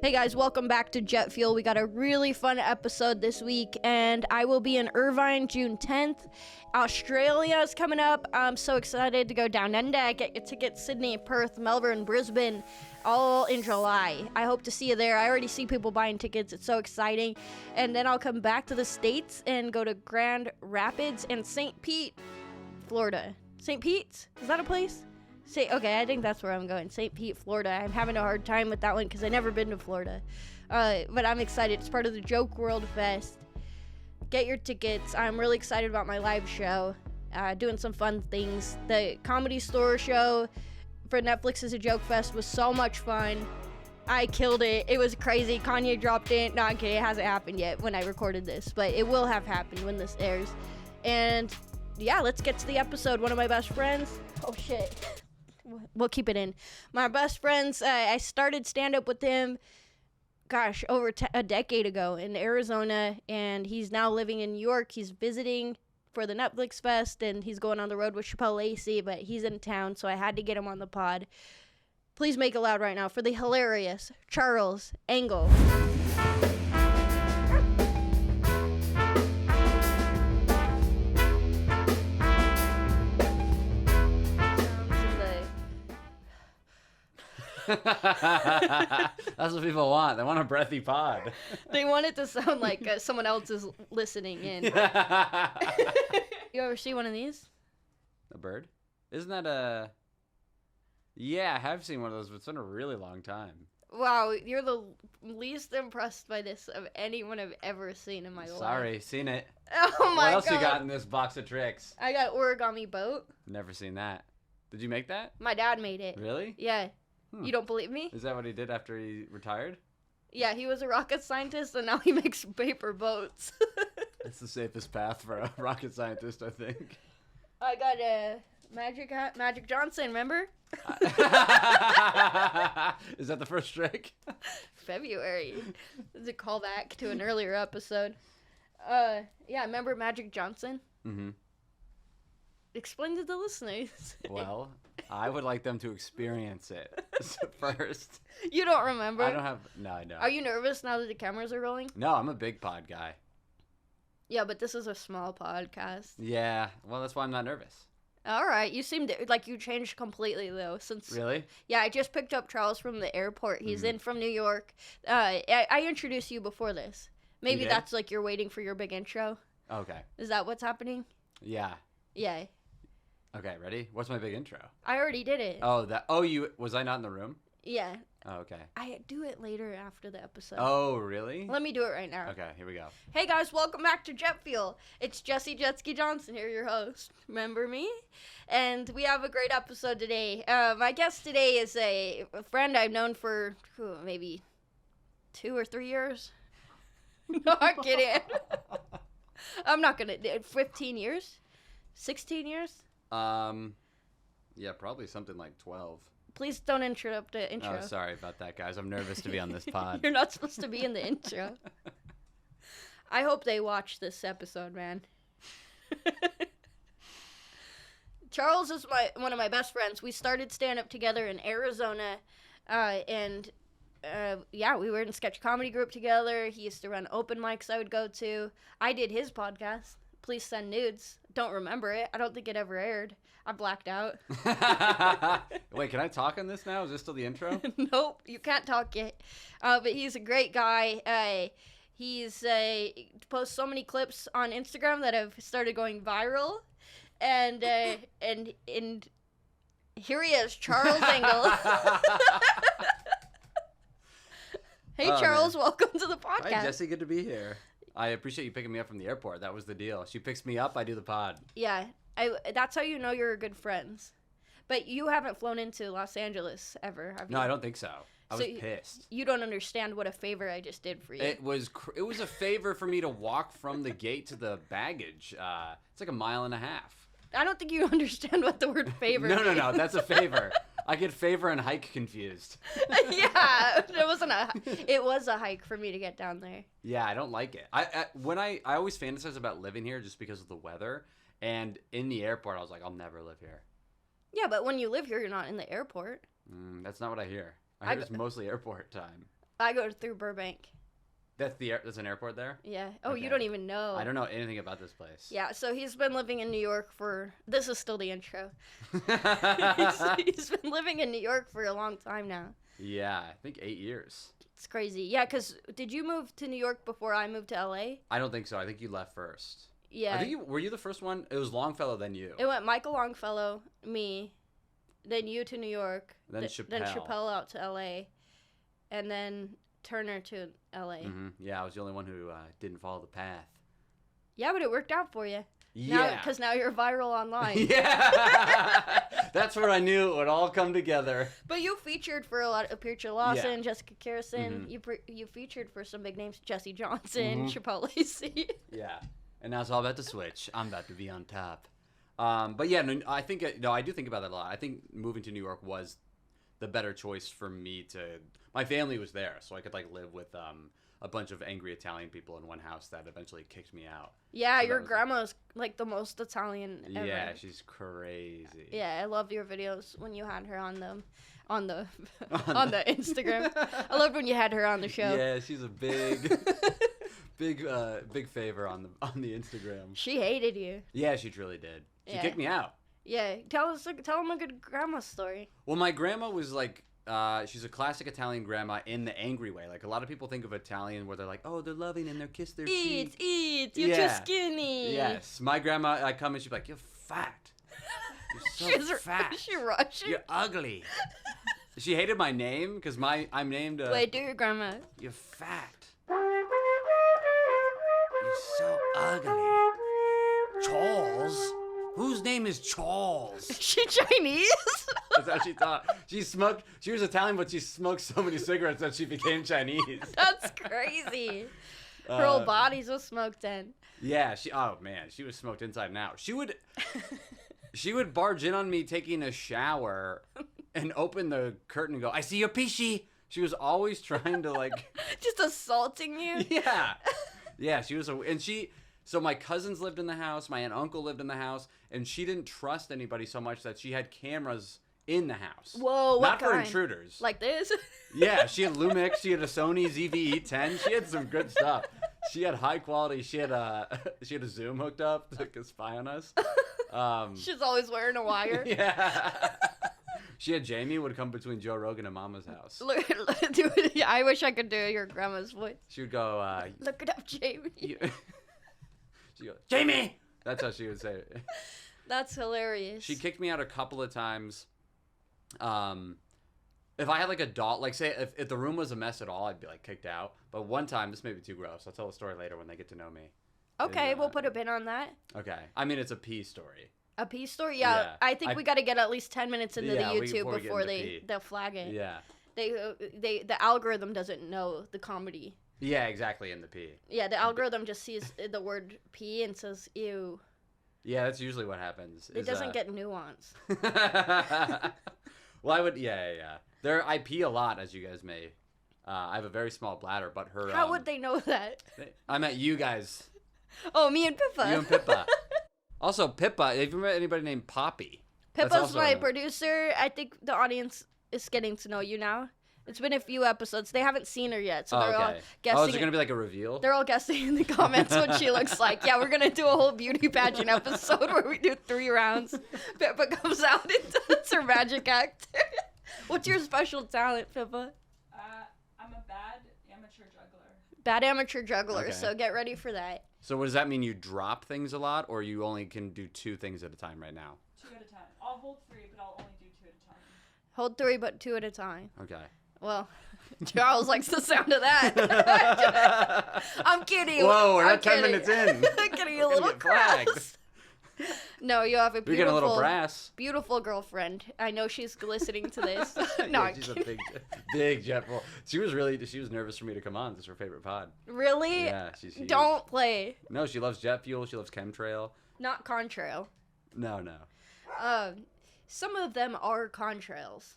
Hey guys, welcome back to Jet Fuel. We got a really fun episode this week, and I will be in Irvine June 10th. Australia is coming up. I'm so excited to go down under. I get tickets Sydney, Perth, Melbourne, Brisbane, all in July. I hope to see you there. I already see people buying tickets. It's so exciting. And then I'll come back to the States and go to Grand Rapids and St. Pete, Florida. St. Pete's? Is that a place? Okay, I think that's where I'm going. St. Pete, Florida. I'm having a hard time with that one because I've never been to Florida. But I'm excited. It's part of the Joke World Fest. Get your tickets. I'm really excited about my live show. Doing some fun things. The Comedy Store show for Netflix as a Joke Fest was so much fun. I killed it. It was crazy. Kanye dropped it. No, I'm kidding. It hasn't happened yet when I recorded this. But it will have happened when this airs. And yeah, let's get to the episode. One of my best friends. Oh, shit. We'll keep it in. My best friends, I started stand-up with him, over a decade ago in Arizona, and he's now living in New York. He's visiting for the Netflix Fest, and he's going on the road with Chappelle Lacey, but he's in town, so I had to get him on the pod. Please make it loud right now for the hilarious Charles Engle. That's what people want. They want a breathy pod. They want it to sound like someone else is listening in. You ever see one of these? A bird? Isn't that a... Yeah, I have seen one of those, but it's been a really long time. Wow, you're the least impressed by this of anyone I've ever seen in my life. Sorry, seen it. Oh my god. What else you got in this box of tricks? I got origami boat. Never seen that. Did you make that? My dad made it. Really? Yeah. You don't believe me? Is that what he did after he retired? Yeah, he was a rocket scientist, and now he makes paper boats. That's the safest path for a rocket scientist, I think. I got a Magic Johnson, remember? Is that the first trick? February. It's a callback to an earlier episode. Yeah, remember Magic Johnson? Mm-hmm. Explain to the listeners. Well, I would like them to experience it first. You don't remember? No, I don't. Are you nervous now that the cameras are rolling? No, I'm a big pod guy. Yeah, but this is a small podcast. Yeah, well, that's why I'm not nervous. All right, you seemed like you changed completely though since. Really? Yeah, I just picked up Charles from the airport. He's in from New York. I introduced you before this. Maybe that's like you're waiting for your big intro. Okay. Is that what's happening? Yeah. Yeah. Okay, ready? What's my big intro? I already did it. Was I not in the room? Yeah. Oh, okay. I do it later after the episode. Oh, really? Let me do it right now. Okay, here we go. Hey guys, welcome back to Jet Fuel. It's Jessie Jetski Johnson here, your host. Remember me? And we have a great episode today. My guest today is a friend I've known for maybe 2 or 3 years. No, I'm kidding. I'm not gonna. 15 years? 16 years? Yeah, probably something like 12. Please don't interrupt the intro. Oh, sorry about that, guys. I'm nervous to be on this pod. You're not supposed to be in the intro. I hope they watch this episode, man. Charles is one of my best friends. We started stand-up together in Arizona, and we were in a sketch comedy group together. He used to run open mics I would go to. I did his podcast, Please Send Nudes. Don't remember it. I don't think it ever aired. I blacked out. Wait, can I talk on this now? Is this still the intro? Nope, you can't talk yet. But he's a great guy. He's posts so many clips on Instagram that have started going viral. And here he is, Charles Engle. Hey, Charles, man. Welcome to the podcast. Hi, Jessie. Good to be here. I appreciate you picking me up from the airport. That was the deal. She picks me up, I do the pod. Yeah, that's how you know you're good friends. But you haven't flown into Los Angeles ever, have you? No, I don't think so. I was pissed. You don't understand what a favor I just did for you. It was a favor for me to walk from the gate to the baggage. It's like 1.5 miles. I don't think you understand what the word favor means. No, that's a favor. I get favor and hike confused. Yeah, it was a hike for me to get down there. Yeah, I don't like it. I always fantasize about living here just because of the weather. And in the airport, I was like, I'll never live here. Yeah, but when you live here, you're not in the airport. That's not what I hear. I hear it's mostly airport time. I go through Burbank. That's an airport there? Yeah. Oh, Okay. you don't even know. I don't know anything about this place. Yeah, so he's been living in New York for... This is still the intro. He's been living in New York for a long time now. Yeah, I think 8 years. It's crazy. Yeah, because did you move to New York before I moved to L.A.? I don't think so. I think you left first. Yeah. I think were you the first one? It was Longfellow, then you. It went Michael Longfellow, me, then you to New York, Then then Chappelle. Chappelle out to L.A., and then Turner to L.A. Yeah, I was the only one who didn't follow the path. Yeah, but it worked out for you. Yeah. Because now you're viral online. Yeah. That's where I knew it would all come together. But you featured for a lot of Pierce Lawson, Yeah. Jessica Harrison. You featured for some big names, Jesse Johnson, Chappelle Lacey. Yeah. And now it's all about to switch. I'm about to be on top. But yeah, no, I think I do think about that a lot. I think moving to New York was the better choice for me to. My family was there, so I could like live with a bunch of angry Italian people in one house that eventually kicked me out. Yeah, So your that was- grandma's like the most Italian ever. Yeah, she's crazy. Yeah, I love your videos when you had her on the on the Instagram. I loved when you had her on the show. Yeah, she's a big big favor on the Instagram. She hated you. Yeah, she truly did. She Yeah. kicked me out. Yeah, tell them a good grandma story. Well, my grandma was like, she's a classic Italian grandma in the angry way. Like a lot of people think of Italian where they're like, oh, they're loving and they're kiss their cheek. Eat, you're Yeah. too skinny. Yes, my grandma. I come and she's like, you're fat. You're so fat. Is she Russian? You're ugly. She hated my name because I'm named. Wait, do your grandma. You're fat. You're so ugly. Charles? Whose name is Charles? Is she Chinese? That's how she thought. She was Italian, but she smoked so many cigarettes that she became Chinese. That's crazy. Her whole body's was smoked in. Yeah, oh man, she was smoked inside and out. She would barge in on me taking a shower and open the curtain and go, I see your peachy. She was always trying to like Just assaulting you? Yeah. Yeah, she was so my cousins lived in the house, my aunt and uncle lived in the house, and she didn't trust anybody so much that she had cameras in the house. Whoa, what Not for kind? intruders. Like this? Yeah, she had Lumix, she had a Sony ZV-E10, she had some good stuff. She had high quality, she had a Zoom hooked up to spy on us. She's always wearing a wire. Yeah. She had Jamie would come between Joe Rogan and Mama's house. Yeah, I wish I could do your grandma's voice. She would go, Look it up, Jamie. she'd go, Jamie! That's how she would say it. That's hilarious. She kicked me out a couple of times. If I had like a doll, like say if the room was a mess at all, I'd be like kicked out. But one time, this may be too gross. I'll tell the story later when they get to know me. Okay, And, we'll put a pin on that. Okay. I mean, it's a pee story. A pee story? Yeah, Yeah. I think we got to get at least 10 minutes into Yeah, the before YouTube we get before into they pee. they'll flag it. Yeah. The algorithm doesn't know the comedy. Yeah, exactly, in the pee. Yeah, the algorithm just sees the word pee and says ew. Yeah, that's usually what happens. It doesn't get nuance. Well, yeah. I pee a lot, as you guys may. I have a very small bladder, but her. How would they know that? I met you guys. Oh, me and Pippa. You and Pippa. Also, Pippa. Have you met anybody named Poppy? That's Pippa's also my another- producer. I think the audience is getting to know you now. It's been a few episodes. They haven't seen her yet, so Oh, they're all okay. guessing. Oh, is it gonna be like a reveal? They're all guessing in the comments what she looks like. Yeah, we're gonna do a whole beauty pageant episode where we do 3 rounds. Pippa comes out and does her magic act. What's your special talent, Pippa? I'm a bad amateur juggler. Bad amateur juggler. Okay. So get ready for that. So what does that mean? You drop things a lot, or you only can do 2 things at a time right now? 2 at a time. I'll hold 3, but I'll only do 2 at a time. Hold 3, but 2 at a time. Okay. Well, Charles likes the sound of that. I'm kidding. Whoa, we're I'm not 10 kidding. minutes in. I'm getting a We're gonna little get flagged. crass. No, you have a You're getting a little beautiful, brass. beautiful girlfriend. I know she's listening to this. No, Yeah, I'm she's a kidding. big jet full. She was nervous for me to come on. This is her favorite pod. Really? Yeah, she's huge. Don't play. No, she loves jet fuel. She loves chemtrail. Not contrail. No. Some of them are contrails.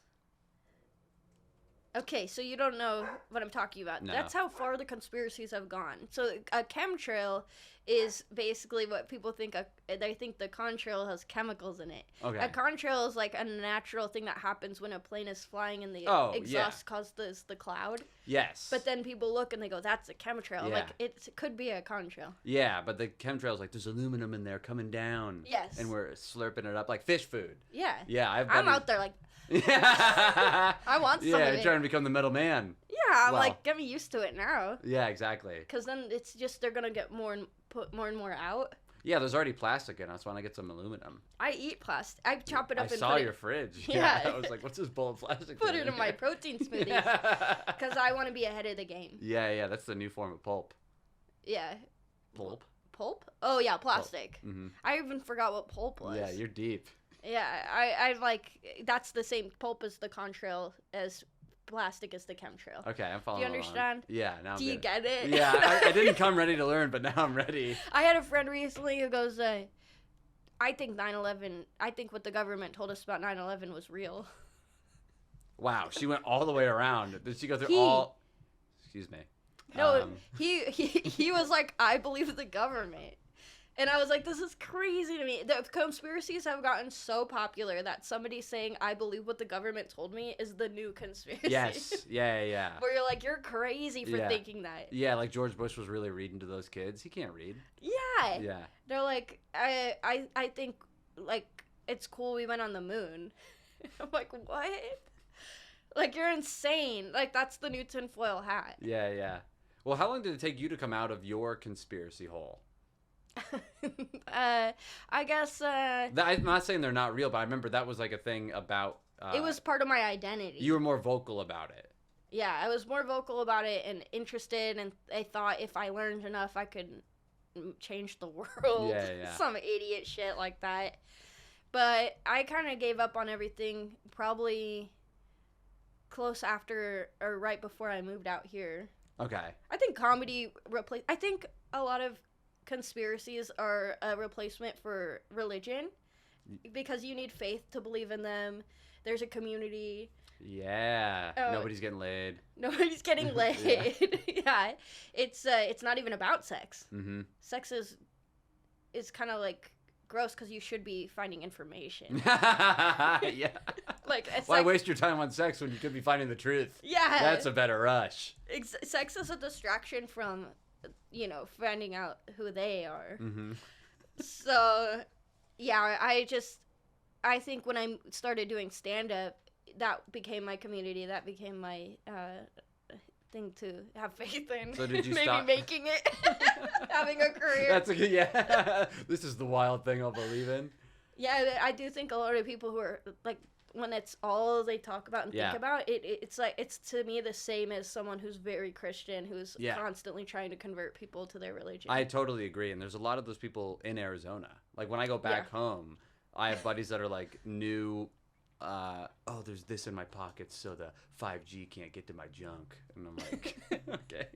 Okay, so you don't know what I'm talking about. No. That's how far the conspiracies have gone. So a chemtrail is basically what people think. They think the contrail has chemicals in it. Okay. A contrail is like a natural thing that happens when a plane is flying and the Oh, exhaust causes the cloud. Yes. But then people look and they go, "That's a chemtrail." Yeah. Like it could be a contrail. Yeah, but the chemtrails, like, there's aluminum in there coming down. Yes. And we're slurping it up like fish food. Yeah. Yeah, I'm out there like, Yeah. I want some Yeah, of you're it. trying to become the middle man. Yeah, I'm Well. like, get me used to it now. Yeah, exactly. Because then it's just they're gonna get put more and more out. Yeah, there's already plastic in it. So I want to get some aluminum. I eat plastic. I chop it up I and saw put your it, fridge. Yeah. I was like, what's this bowl of plastic? put thing? it in my protein smoothies. Yeah. Because I want to be ahead of the game. Yeah, that's the new form of pulp. Yeah. Pulp? Pulp? Oh yeah, plastic. Mm-hmm. I even forgot what pulp was. Yeah, you're deep. Yeah, I like that's the same pulp as the contrail as plastic is the chemtrail. Okay, I'm following Do you along. understand? Yeah, now I'm Do you getting get it? Yeah, I didn't come ready to learn, but now I'm ready. I had a friend recently who goes, I think 9/11. I think what the government told us about 9/11 was real. Wow, she went all the way around. Did she go through He- all? Excuse me. No, he was like, I believe the government. And I was like, this is crazy to me. The conspiracies have gotten so popular that somebody saying, I believe what the government told me is the new conspiracy. Yes. Yeah. Where you're like, you're crazy for Yeah. thinking that. Yeah, like George Bush was really reading to those kids. He can't read. Yeah. Yeah. They're like, I think, like, it's cool we went on the moon. I'm like, what? Like, you're insane. Like, that's the new tinfoil hat. Yeah. Well, how long did it take you to come out of your conspiracy hole? I guess, I'm not saying they're not real, but I remember that was like a thing about... it was part of my identity. You were more vocal about it. Yeah, I was more vocal about it and interested, and I thought if I learned enough, I could change the world. Yeah. Some idiot shit like that. But I kind of gave up on everything probably close after or right before I moved out here. Okay. I think comedy I think a lot of conspiracies are a replacement for religion because you need faith to believe in them. There's a community. Yeah. Oh. Nobody's getting laid. Nobody's getting laid. Yeah. It's not even about sex. Mm-hmm. Sex is kind of like gross because you should be finding information. Yeah. Like it's Why like, waste your time on sex when you could be finding the truth? yeah. That's a better rush. Sex is a distraction from, finding out who they are. Mm-hmm. So, yeah, I think when I started doing stand-up, that became my community. That became my thing to have faith in. So did you Maybe stop- making it, having a career. That's a good, yeah. This is the wild thing I'll believe in. Yeah, I do think a lot of people who are, like, when it's all they talk about and Yeah. think about, it's like, it's to me the same as someone who's very Christian, who's Yeah. constantly trying to convert people to their religion. I totally agree. And there's a lot of those people in Arizona. Like when I go back home, I have buddies that are like new, there's this in my pockets so the 5G can't get to my junk. And I'm like, okay.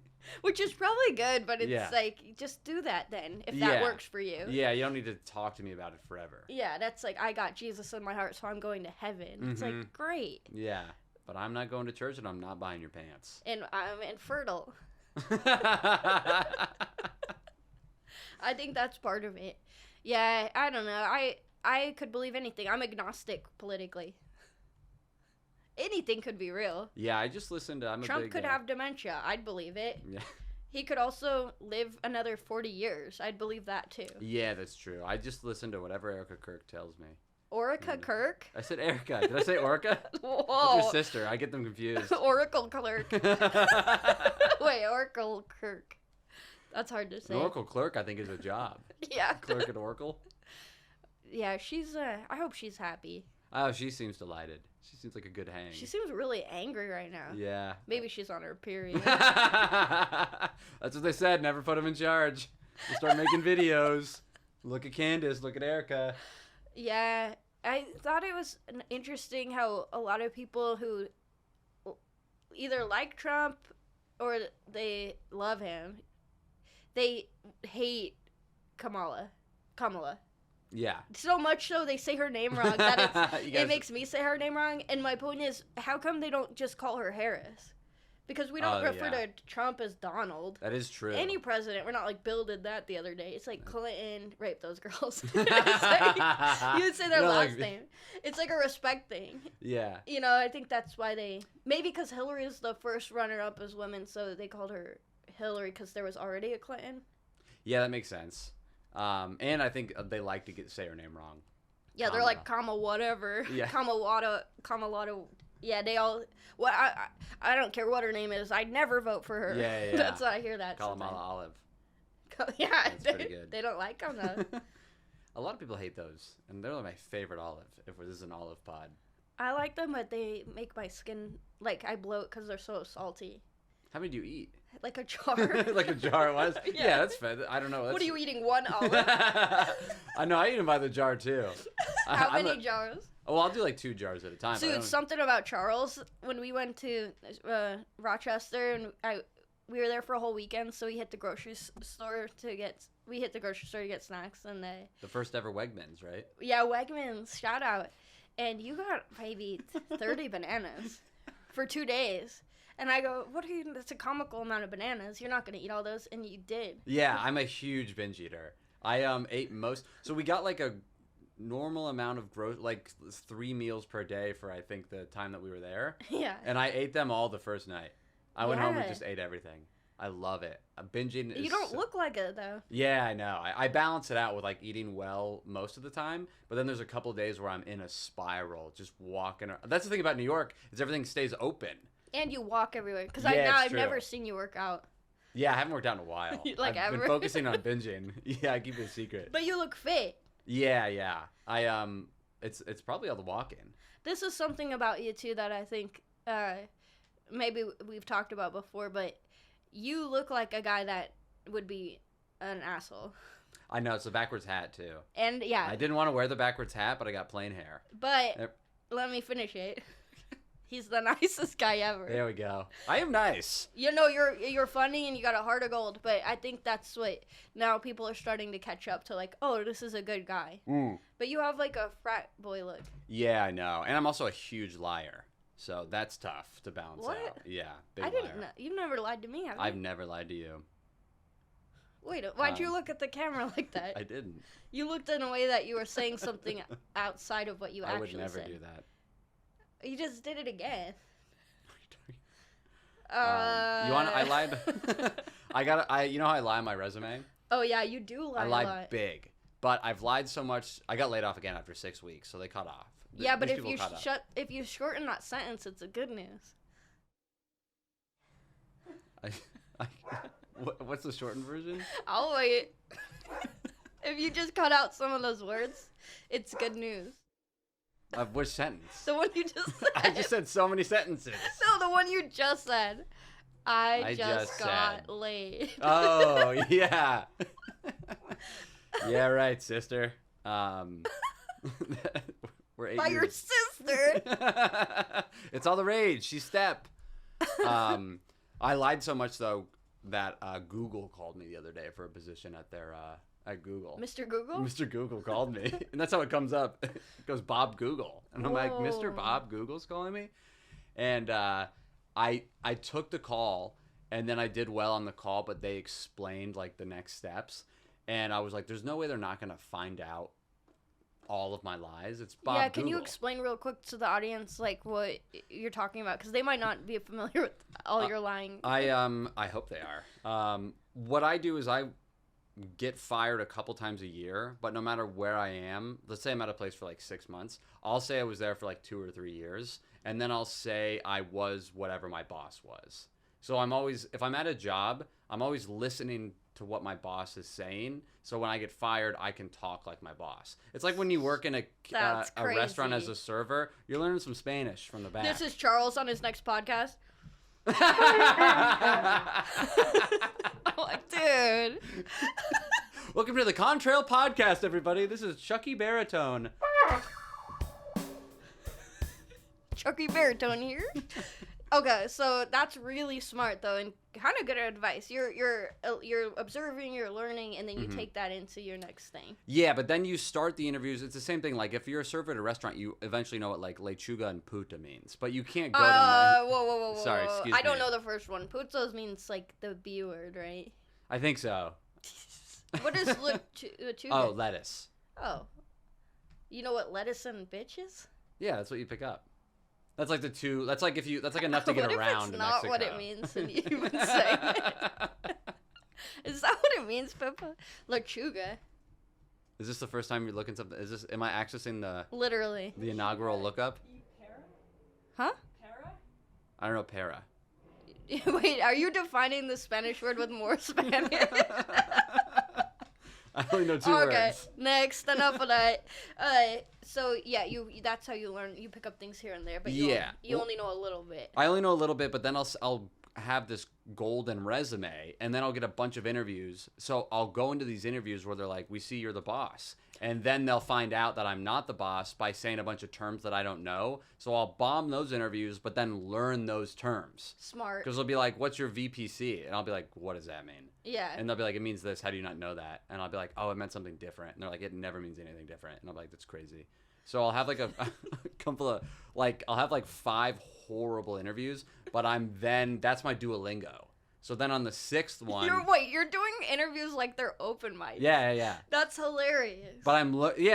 Which is probably good, but it's Yeah. like, just do that then, if that Yeah. works for you. Yeah, you don't need to talk to me about it forever. Yeah, that's like, I got Jesus in my heart, so I'm going to heaven. It's Mhm. like, great. Yeah, but I'm not going to church and I'm not buying your pants. And I'm infertile. I think that's part of it. Yeah, I don't know. I could believe anything. I'm agnostic politically. Anything could be real. Yeah, I just listened to. Trump could have dementia. I'd believe it. Yeah. He could also live another 40 years. I'd believe that too. Yeah, that's true. I just listen to whatever Erica Kirk tells me. Orica Kirk? I said Erica. Did I say Orca? Whoa. That's your sister. I get them confused. Oracle Clerk. Wait, Oracle Kirk. That's hard to say. An Oracle clerk, I think, is a job. Yeah. Clerk at Oracle. Yeah, she's, I hope she's happy. Oh, she seems delighted. She seems like a good hang. She seems really angry right now. Yeah. Maybe she's on her period. That's what they said. Never put him in charge. We'll start making videos. Look at Candace. Look at Erica. Yeah, I thought it was interesting how a lot of people who either like Trump or they love him, they hate Kamala. Yeah. So much so they say her name wrong that You guys- it makes me say her name wrong. And my point is, how come they don't just call her Harris? Because we don't refer to Trump as Donald. That is true. Any president, we're not like Bill did that the other day. It's like Clinton raped those girls. You would say their last name. It's like a respect thing. Yeah. You know, I think that's why maybe because Hillary is the first runner-up as women, so they called her Hillary because there was already a Clinton. Yeah, that makes sense. And I think they like to say her name wrong. Yeah, they're like Kama whatever. Yeah. Kamalata. Yeah, they all. Well, I don't care what her name is. I'd never vote for her. Yeah. That's what I hear that. Kalamala Olive. Yeah, That's pretty good. They don't like them though. A lot of people hate those, and they're my favorite olive. If this is an olive pod. I like them, but they make my skin like I bloat because they're so salty. How many do you eat? Like a jar. Like a jar was? Yeah. That's fair. I don't know. What are you eating? One olive? I know. I eat them by the jar too. How many jars? Oh, I'll do like 2 jars at a time. So it's something about Charles. When we went to Rochester and we were there for a whole weekend, so we hit the grocery store to get snacks and the first ever Wegmans, right? Yeah, Wegmans, shout out. And you got maybe 30 bananas for 2 days. And I go, that's a comical amount of bananas. You're not going to eat all those. And you did. Yeah, I'm a huge binge eater. I ate so we got like a normal amount of like 3 meals per day for I think the time that we were there. Yeah. And I ate them all the first night. I went home and just ate everything. I love it. Binging is You don't look like it though. Yeah, I know. I balance it out with like eating well most of the time, but then there's a couple of days where I'm in a spiral, just walking around. That's the thing about New York is everything stays open. And you walk everywhere because Yeah, I've true. never seen you work out. Yeah, I haven't worked out in a while. Like I've ever? been focusing on binging. Yeah, I keep it a secret. But you look fit. Yeah. It's probably all the walking. This is something about you too that I think maybe we've talked about before, but you look like a guy that would be an asshole. I know, it's a backwards hat too. And yeah. I didn't want to wear the backwards hat, but I got plain hair. But let me finish it. He's the nicest guy ever. There we go. I am nice. You know, you're funny and you got a heart of gold, but I think that's what now people are starting to catch up to, like, oh, this is a good guy. But you have like a frat boy look. Yeah, I know. And I'm also a huge liar. So that's tough to balance out. Yeah, big I liar. didn't know. You've never lied to me, have you? I've never lied to you. Wait, why'd you look at the camera like that? I didn't. You looked in a way that you were saying something outside of what you actually said. I would never do that. You just did it again. You want? I lied. You know how I lie on my resume? Oh yeah, you do lie. I lied big, but I've lied so much. I got laid off again after 6 weeks, so they cut off. Yeah, but if you shorten that sentence, it's a good news. What's the shortened version? I'll wait. If you just cut out some of those words, it's good news. Of which sentence? The one you just said. I just said so many sentences. No, the one you just said. I just got said. laid. Oh, yeah. Yeah, right, sister. We're 8 By your years. sister. It's all the rage. She's step. I lied so much, though, that Google called me the other day for a position at their at Google. Mr. Google? Mr. Google called me. And that's how it comes up. It goes Bob Google. And I'm like, Mr. Bob Google's calling me? And I took the call, and then I did well on the call, but they explained, like, the next steps. And I was like, there's no way they're not going to find out all of my lies. It's Bob Yeah, can Google. you explain real quick to the audience, like, what you're talking about? Because they might not be familiar with all your lying. I hope they are. What I do is I get fired a couple times a year, but no matter where I am, let's say I'm at a place for like 6 months, I'll say I was there for like 2 or 3 years, and then I'll say I was whatever my boss was. So if I'm at a job, I'm always listening to what my boss is saying. So when I get fired, I can talk like my boss. It's like when you work in a restaurant as a server, you're learning some Spanish from the back. This is Charles on his next podcast. I'm like, dude. Welcome to the Contrail Podcast, everybody. This is Chucky Baritone. Chucky Baritone here. Okay, so that's really smart though, and kind of good advice. You're observing, you're learning, and then you take that into your next thing. Yeah, but then you start the interviews. It's the same thing. Like if you're a server at a restaurant, you eventually know what like lechuga and puta means, but you can't go to. Whoa. Sorry, excuse me. I don't know the first one. Putos means like the B word, right? I think so. What is lechuga? Oh, lettuce. Oh, you know what lettuce and bitch is? Yeah, that's what you pick up. That's like the two. That's like if you. That's like enough to get what around if it's in not Mexico. what it means in human segment? Is that what it means, Pippa? Lechuga. Is this the first time you're looking something? Is this? Am I accessing the Literally. inaugural lookup? Para? Huh? Para? I don't know. Para. Wait, are you defining the Spanish word with more Spanish? I only know two Okay, words. next, enough of that. So yeah, that's how you learn. You pick up things here and there, but you Well, only know a little bit. I only know a little bit, but then I'll have this golden resume, and then I'll get a bunch of interviews. So I'll go into these interviews where they're like, "We see you're the boss," and then they'll find out that I'm not the boss by saying a bunch of terms that I don't know. So I'll bomb those interviews, but then learn those terms. Smart. Because they'll be like, "What's your VPC?" And I'll be like, "What does that mean?" Yeah. And they'll be like, "It means this. How do you not know that?" And I'll be like, "Oh, it meant something different." And they're like, "It never means anything different." And I'm like, "That's crazy." So I'll have like a couple of I'll have like 5 horrible interviews, but that's my Duolingo. So then on the 6th one, You're doing interviews like they're open mic. yeah. That's hilarious. But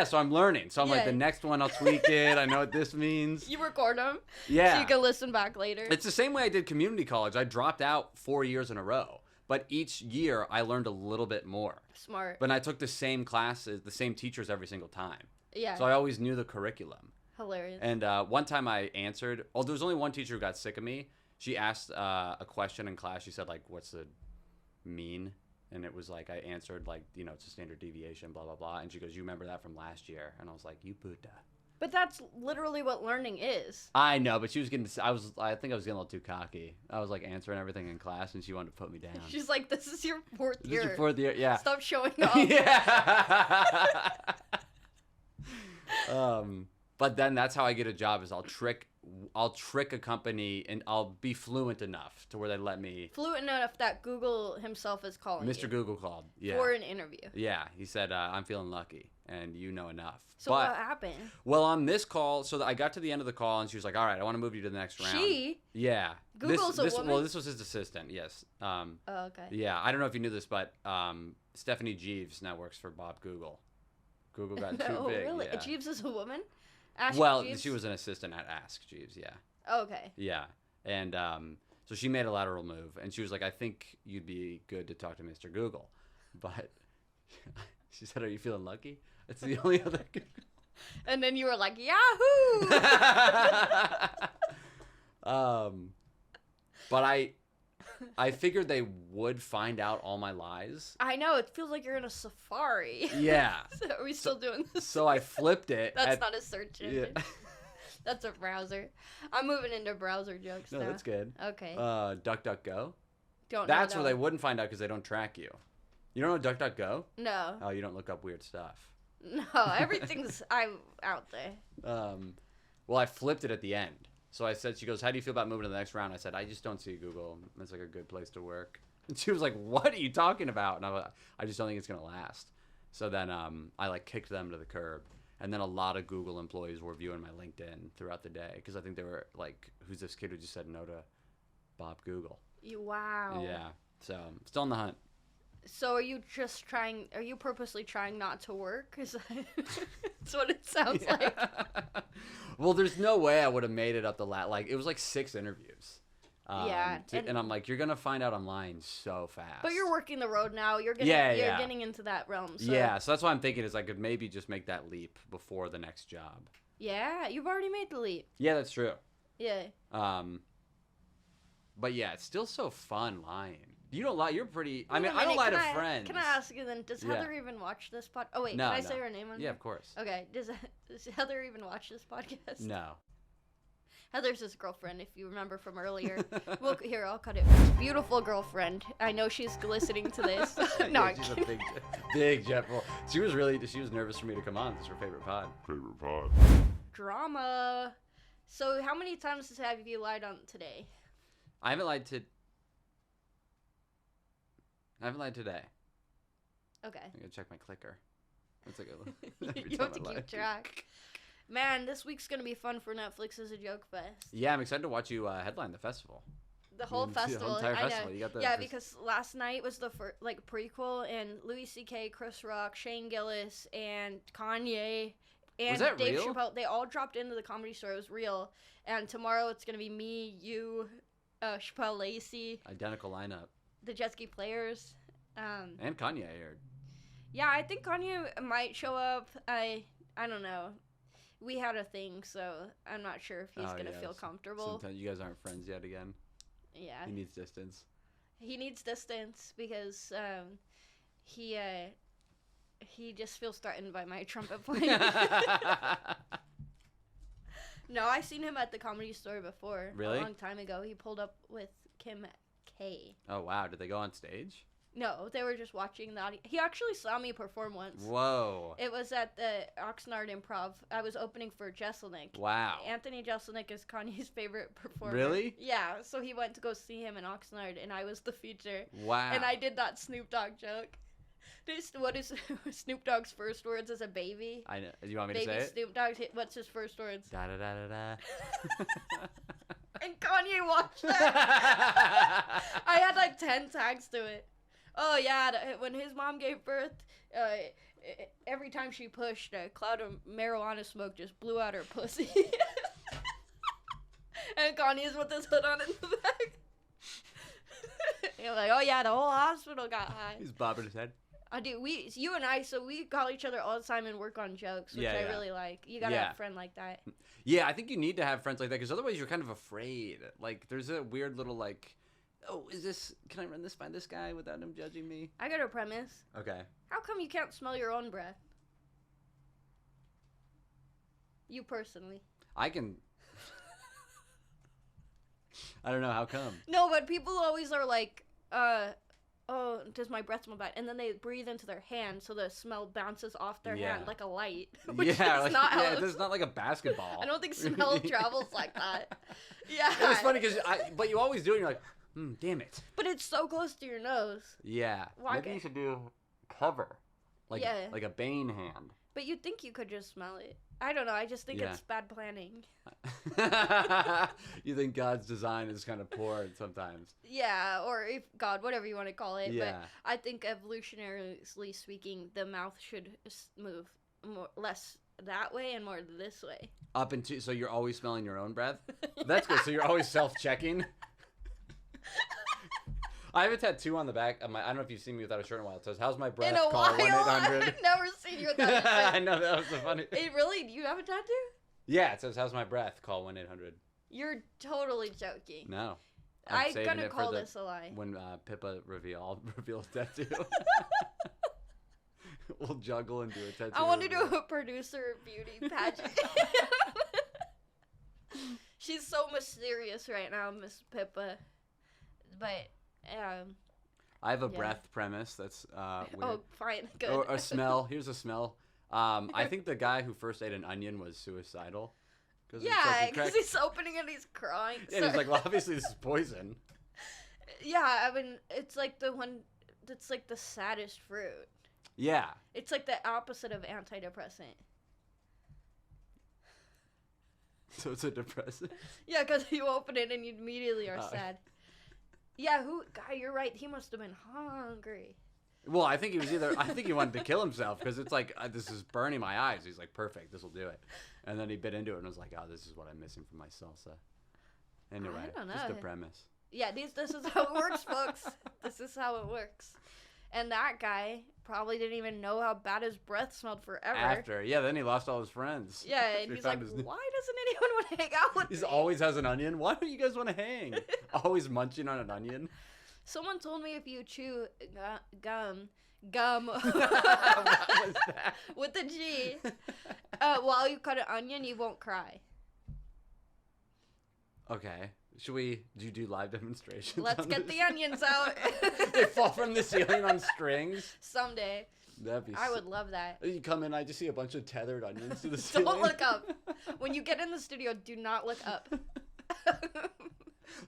so I'm learning. So I'm like, Yeah. the next one I'll tweak it. I know what this means. You record them. Yeah. So you can listen back later. It's the same way I did community college. I dropped out 4 years in a row, but each year I learned a little bit more. Smart. But I took the same classes, the same teachers every single time. Yeah. So I always knew the curriculum. Hilarious. And one time I answered, there was only one teacher who got sick of me. She asked a question in class. She said, like, what's the mean? And it was like, I answered, like, it's a standard deviation, blah, blah, blah. And she goes, you remember that from last year? And I was like, you Buddha. But that's literally what learning is. I know, but she was getting, I think I was getting a little too cocky. I was, like, answering everything in class, and she wanted to put me down. She's like, this is your 4th year. This is your 4th year, yeah. Stop showing off. Yeah. But then that's how I get a job is I'll trick a company and I'll be fluent enough to where they let me. Fluent enough that Google himself is calling Mr. you Google called. Yeah. for an interview. Yeah. He said, I'm feeling lucky and you know enough. So what happened? Well, on this call, so I got to the end of the call and she was like, all right, I want to move you to the next round. Yeah. Google's a woman? Well, this was his assistant, yes. Oh, okay. Yeah. I don't know if you knew this, but Stephanie Jeeves now works for Bob Google. Google got too Oh, big. really? Yeah. Jeeves is a woman? Ask Well, Jeeves? she was an assistant at Ask Jeeves, yeah. Oh, okay. Yeah. And so she made a lateral move, and she was like, I think you'd be good to talk to Mr. Google. But she said, are you feeling lucky? It's the only other And then you were like, Yahoo! But I figured they would find out all my lies. I know, it feels like you're in a safari. Yeah. So are we still doing this? So I flipped it. That's not a search engine. Yeah. That's a browser. I'm moving into browser jokes No, now. that's good. Okay. DuckDuckGo. Don't That's know where they that wouldn't find out because they don't track you. You don't know DuckDuckGo? one. No. Oh, you don't look up weird stuff. No, everything's out there. Well, I flipped it at the end. So I said, she goes, how do you feel about moving to the next round? I said, I just don't see Google. It's like a good place to work. And she was like, what are you talking about? And I was like, I just don't think it's going to last. So then I like kicked them to the curb. And then a lot of Google employees were viewing my LinkedIn throughout the day because I think they were like, who's this kid who just said no to Bob Google? Wow. Yeah. So still on the hunt. So are you purposely trying not to work? That's what it sounds like. Well, there's no way I would have made it up the like it was like 6 interviews. Yeah, And I'm like, you're gonna find out I'm lying so fast. But you're working the road now. You're getting Yeah. getting into that realm. So. Yeah, so that's what I'm thinking is I could maybe just make that leap before the next job. Yeah, you've already made the leap. Yeah, that's true. Yeah. But yeah, it's still so fun lying. You don't lie. You're pretty. I Wait mean, a I don't minute, lie to friends. Can I ask you then? Does Yeah. Heather even watch this pod? Oh wait, No, can I no. say her name on Yeah, here? of course. Okay. Does Heather even watch this podcast? No. Heather's his girlfriend, if you remember from earlier. I'll cut it. Beautiful girlfriend. I know she's listening to this. No, Yeah, she's a big jet full. She was nervous for me to come on. This is her favorite pod. Drama. So how many times have you lied on today? I haven't lied today. Okay. I gotta check my clicker. That's like You have to keep track. Man, this week's gonna be fun for Netflix as a joke fest. Yeah, I'm excited to watch you headline the festival. The whole festival. The entire I know. festival. You got the Yeah, because last night was the prequel, and Louis C.K., Chris Rock, Shane Gillis, and Kanye, and Was that Dave real? Chappelle. They all dropped into the Comedy Store. It was real. And tomorrow it's gonna be me, you, Chappelle Lacey, identical lineup. the Jetski players. And Kanye, I heard. Yeah, I think Kanye might show up. I don't know. We had a thing, so I'm not sure if he's gonna feel comfortable. Sometimes you guys aren't friends yet again. Yeah. He needs distance. He needs distance because he just feels threatened by my trumpet playing. No, I seen him at the Comedy Store before. Really? A long time ago. He pulled up with Kim K. Oh wow! Did they go on stage? No, they were just watching the audience. He actually saw me perform once. Whoa! It was at the Oxnard Improv. I was opening for Jeselnik. Wow! Anthony Jeselnik is Kanye's favorite performer. Really? Yeah, so he went to go see him in Oxnard, and I was the feature. Wow! And I did that Snoop Dogg joke. What is Snoop Dogg's first words as a baby? I know. Do you want me Baby to say it? Snoop Dogg, what's his first words? Da da da da da. And Kanye watched that. I had like 10 tags to it. Oh yeah, when his mom gave birth, every time she pushed, a cloud of marijuana smoke just blew out her pussy. And Kanye's with his hood on in the back. You're like, oh yeah, the whole hospital got high. He's bobbing his head. I do. You and I, so we call each other all the time and work on jokes, which Yeah, I yeah. really like. You gotta have a friend like that. Yeah, I think you need to have friends like that because otherwise you're kind of afraid. Like, there's a weird little like, oh, can I run this by this guy without him judging me? I got a premise. Okay. How come you can't smell your own breath? You personally. I can. I don't know how come. No, but people always are like, oh, does my breath smell bad? And then they breathe into their hand so the smell bounces off their hand like a light. Which is like, not how it's not like a basketball. I don't think smell travels like that. Yeah. It was funny because but you always do it and you're like, damn it. But it's so close to your nose. Yeah. Why Maybe you should do cover. Like, Yeah. like a Bane hand. But you'd think you could just smell it. I don't know. I just think Yeah. it's bad planning. You think God's design is kind of poor sometimes. Yeah, or if God, whatever you want to call it. Yeah. But I think evolutionarily speaking, the mouth should move less that way and more this way. Up into, so you're always smelling your own breath? That's good. So you're always self-checking? I have a tattoo on the back of my, I don't know if you've seen me without a shirt in a while. It says, how's my breath? In a Call while, 1-800. I've never seen you without a shirt. I know, that was so funny. Hey, really? Do you have a tattoo? Yeah, it says, how's my breath? Call 1-800. You're totally joking. No. I'm saving gonna it for call this a lie. When Pippa reveals tattoo. We'll juggle and do a tattoo. I want to do reveal. a producer beauty pageant. She's so mysterious right now, Miss Pippa. But, I have a yeah. breath premise that's weird. oh, fine, good. Or a smell. Here's a smell. I think the guy who first ate an onion was suicidal. Yeah, because he's opening and he's crying. Yeah, and he's like, well, obviously this is poison. Yeah, I mean, it's like the one that's like the saddest fruit. Yeah. It's like the opposite of antidepressant. So it's a depressant. Yeah, because you open it and you immediately are sad. Yeah, guy, you're right. He must have been hungry. Well, I think he wanted to kill himself because it's like, this is burning my eyes. He's like, perfect, this will do it. And then he bit into it and was like, oh, this is what I'm missing from my salsa. Anyway, I don't know. just a premise. Yeah, this is how it works, folks. This is how it works. And that guy probably didn't even know how bad his breath smelled forever. After, yeah, then he lost all his friends. Yeah, and he's like, why doesn't anyone want to hang out with me? He always has an onion. Why don't you guys want to hang? Always munching on an onion. Someone told me if you chew gum What was that? with a G while you cut an onion, you won't cry. Okay. Should we do live demonstrations? Let's on get this? the onions out. They fall from the ceiling on strings. Someday. That'd be I would love that. You come in, I just see a bunch of tethered onions to the ceiling. Don't look up. When you get in the studio, do not look up.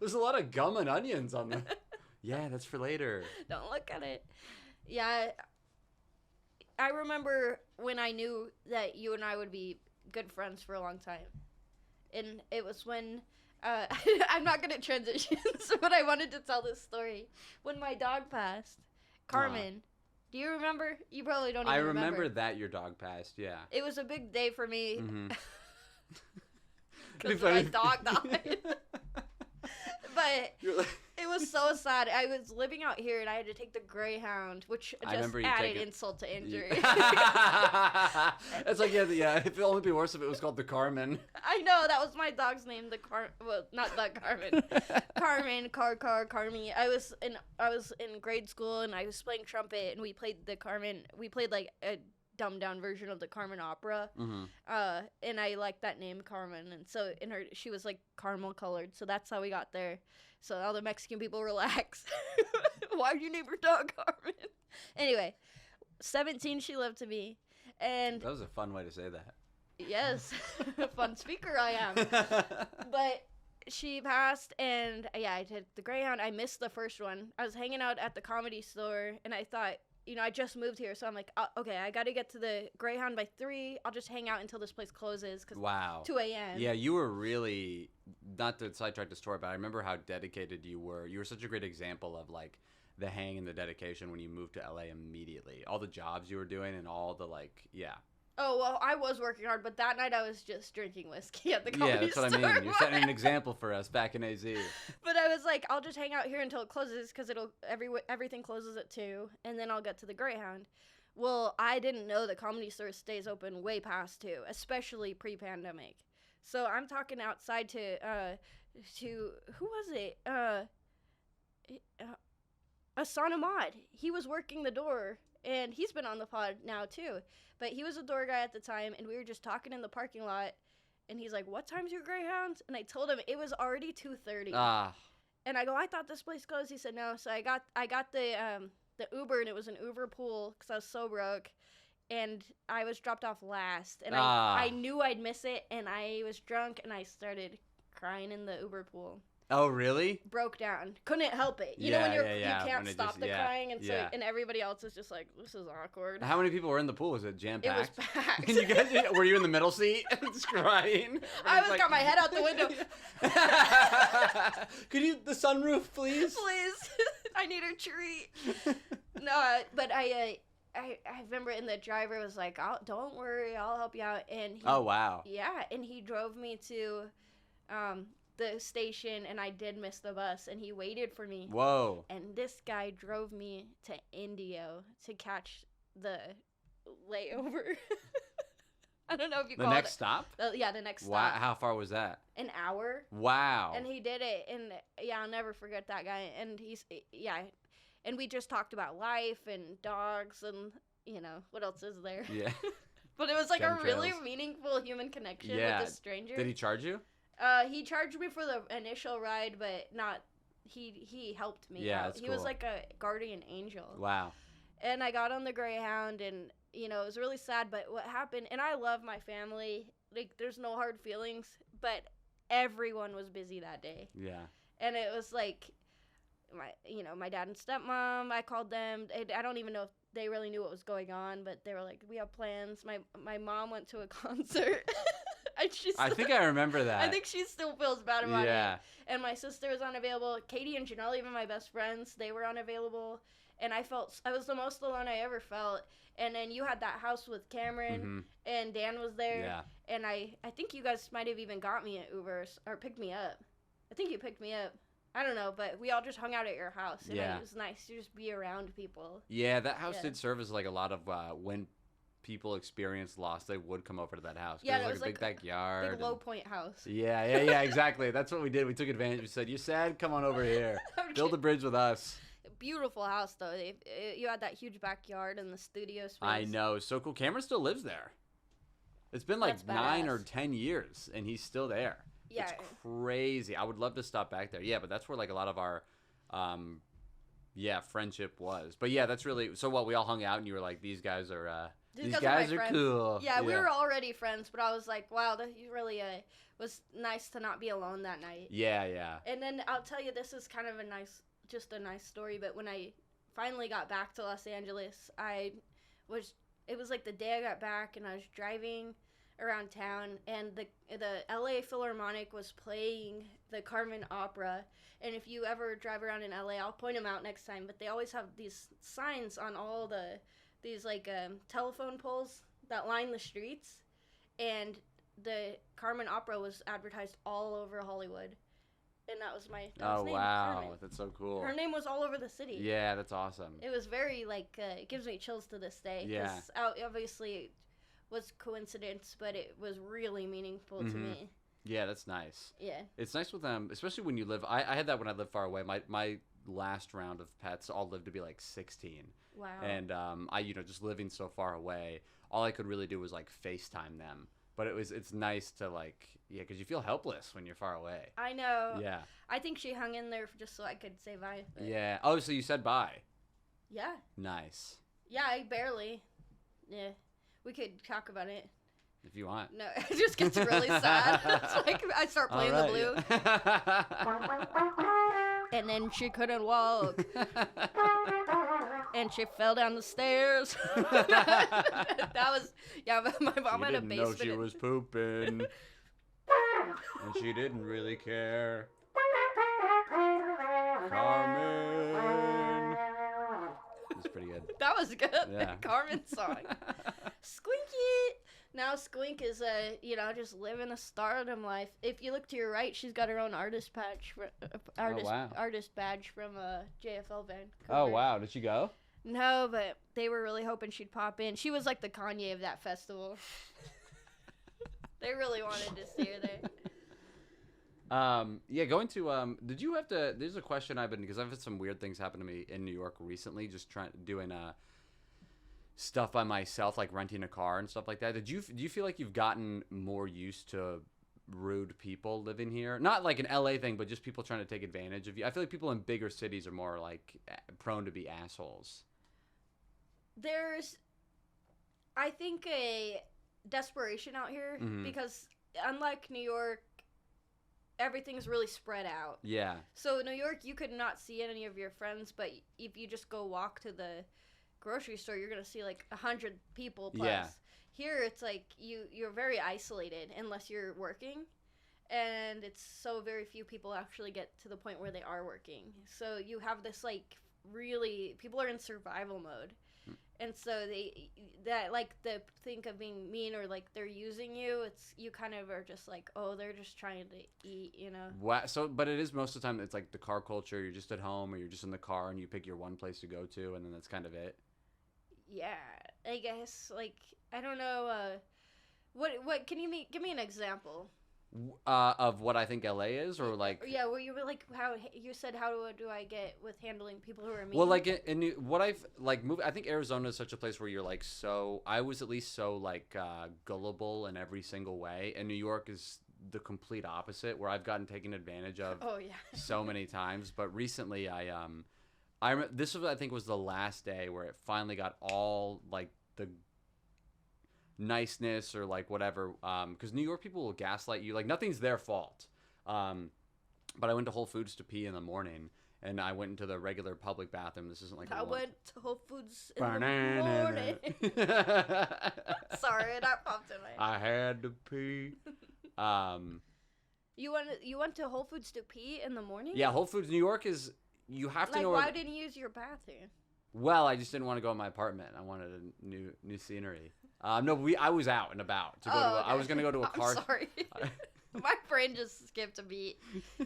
There's a lot of gum and onions on the. Yeah, that's for later. Don't look at it. Yeah, I remember when I knew that you and I would be good friends for a long time. And it was when, I'm not good at transitions, but I wanted to tell this story. When my dog passed, Carmen. Do you remember? You probably don't even remember. I remember that your dog passed, yeah. It was a big day for me. Mm-hmm. Because my dog died. But it was so sad. I was living out here and I had to take the Greyhound, which just added insult to injury. It's like, yeah, if it only be worse if it was called the Carmen. I know, that was my dog's name, well, not the Carmen. Carmen, Carmi. I was in grade school and I was playing trumpet and we played the Carmen. We played like a dumbed down version of the Carmen opera. Mm-hmm. And I liked that name, Carmen. And so she was like caramel colored. So that's how we got there. So all the Mexican people relax. Why'd you name your dog Carmen? Anyway, 17 she lived to be. And that was a fun way to say that. Yes. Fun speaker I am. But she passed and yeah, I took the Greyhound. I missed the first one. I was hanging out at the Comedy Store and I thought, I just moved here, so I'm like, okay, I got to get to the Greyhound by 3. I'll just hang out until this place closes, because 2 a.m. Yeah, you were really, not to sidetrack the story, but I remember how dedicated you were. You were such a great example of, like, the hang and the dedication when you moved to LA immediately. All the jobs you were doing and all the, like, yeah. Oh, well, I was working hard, but that night I was just drinking whiskey at the Comedy Store. Yeah, that's what I mean. You're setting an example for us back in AZ. But I was like, I'll just hang out here until it closes because everything closes at 2, and then I'll get to the Greyhound. Well, I didn't know the Comedy Store stays open way past 2, especially pre-pandemic. So I'm talking outside to who was it? Asan Ahmad. He was working the door, and he's been on the pod now too. But he was a door guy at the time, and we were just talking in the parking lot, and he's like, what time's your Greyhound? And I told him it was already 2:30. And I go, I thought this place closed. He said no. So I got the Uber, and it was an Uber pool because I was so broke, and I was dropped off last. And I knew I'd miss it, and I was drunk, and I started crying in the Uber pool. Oh, really? Broke down. Couldn't help it. You know when you can't stop the crying, and so and everybody else is just like, this is awkward. How many people were in the pool? Was it jam-packed? It was packed. You guys, were you in the middle seat just crying? I got my head out the window. Could you, the sunroof, please? Please. I need a treat. No, but I remember, and the driver was like, don't worry, I'll help you out. And oh, wow. Yeah, and he drove me to the station, and I did miss the bus, and he waited for me. Whoa. And this guy drove me to Indio to catch the layover. I don't know if you call it. The next stop? Yeah, the next stop. Wow. How far was that? An hour. Wow. And he did it, and yeah, I'll never forget that guy. And and we just talked about life and dogs and, what else is there? Yeah. But it was like a really meaningful human connection with a stranger. Did he charge you? He charged me for the initial ride, but not. He helped me out. That's he cool. was like a guardian angel. Wow. And I got on the Greyhound, and it was really sad. But what happened? And I love my family. Like, there's no hard feelings. But everyone was busy that day. Yeah. And it was like, my dad and stepmom. I called them. I don't even know if they really knew what was going on, but they were like, we have plans. My mom went to a concert. I think I remember that. I think she still feels bad about it. And my sister was unavailable. Katie and Janelle, even my best friends, they were unavailable. And I was the most alone I ever felt. And then you had that house with Cameron, and Dan was there. Yeah. And I think you guys might have even got me an Uber or picked me up. I think you picked me up. I don't know, but we all just hung out at your house. And it was nice to just be around people. Yeah, that house did serve as like a lot of when people experienced loss, they would come over to that house. Yeah, it was like a big backyard. Big low point house. Yeah, exactly. That's what we did. We took advantage. We said, "You're sad? Come on over here. Build a bridge with us." Beautiful house, though. You had that huge backyard and the studio space. I know. So cool. Cameron still lives there. It's been like 9 or 10 years, and he's still there. Yeah. It's crazy. I would love to stop back there. Yeah, but that's where like a lot of our friendship was. But yeah, that's really, so what, we all hung out and you were like, these guys are Just These 'cause of my guys are friends. cool. Yeah, we were already friends, but I was like, wow, that really was nice to not be alone that night. Yeah. And then I'll tell you, this is kind of a nice story, but when I finally got back to Los Angeles, it was like the day I got back, and I was driving around town, and the LA Philharmonic was playing the Carmen Opera. And if you ever drive around in LA, I'll point them out next time, but they always have these signs on all these like telephone poles that line the streets, and the Carmen Opera was advertised all over Hollywood. And that was my Oh, name, wow. Carmen. That's so cool. Her name was all over the city. Yeah, that's awesome. It was very, like, it gives me chills to this day. Yeah. 'Cause obviously it was coincidence, but it was really meaningful to me. Yeah, that's nice. Yeah. It's nice with them, especially when you live. I had that when I lived far away. My last round of pets all lived to be like 16. Wow. And I just living so far away, all I could really do was like FaceTime them. But it's nice to like, because you feel helpless when you're far away. I know. Yeah. I think she hung in there just so I could say bye. But Yeah. Oh, so you said bye. yeah. Nice. Yeah, I barely. Yeah. We could talk about it. If you want. No, it just gets really sad. It's like I start playing the blue. And then she couldn't walk. And she fell down the stairs. That was, my mom had a She didn't basement. know she was pooping. And she didn't really care. Carmen. It's pretty good. That was good. Yeah. Carmen song. Squinky. Now Squink is just living a stardom life. If you look to your right, she's got her own artist badge. Wow. Artist badge from JFL Vancouver. Oh, wow. Did she go? No, but they were really hoping she'd pop in. She was like the Kanye of that festival. They really wanted to see her there. Yeah, going to, did you have to, there's a question because I've had some weird things happen to me in New York recently, just doing, stuff by myself, like renting a car and stuff like that. Do you feel like you've gotten more used to rude people living here? Not like an LA thing, but just people trying to take advantage of you. I feel like people in bigger cities are more like prone to be assholes. There's, I think, a desperation out here because unlike New York, everything's really spread out. Yeah. So in New York, you could not see any of your friends, but if you just go walk to the grocery store, you're gonna see like 100 people plus. Yeah. Here, it's like you're very isolated unless you're working, and it's so very few people actually get to the point where they are working. So you have this like really people are in survival mode. And so the think of being mean or like they're using you, it's you kind of are just like, oh, they're just trying to eat, you know. Wow. So, but it is most of the time it's like the car culture. You're just at home or you're just in the car and you pick your one place to go to, and then that's kind of it. Yeah, I guess like I don't know. What can you give me an example? Of what I think LA is, or like Yeah, where you were like how you said how do I get with handling people who are mean? well, like what I've like moved. I think Arizona is such a place where you're like so. I was at least so like gullible in every single way, and New York is the complete opposite, where I've gotten taken advantage of. Oh yeah. So many times, but recently this was I think was the last day where it finally got all like the niceness or like whatever, because New York people will gaslight you like nothing's their fault. But I went to Whole Foods to pee in the morning, and I went into the regular public bathroom. This isn't like I went to Whole Foods in the morning. Sorry, that popped in my head. I had to pee. You went to Whole Foods to pee in the morning? Yeah, Whole Foods New York is you have to like know. Why didn't you use your bathroom? Well, I just didn't want to go in my apartment. I wanted a new scenery. No, I was out and about to go to. Okay. I was gonna go to a car. I'm sorry. My brain just skipped a beat.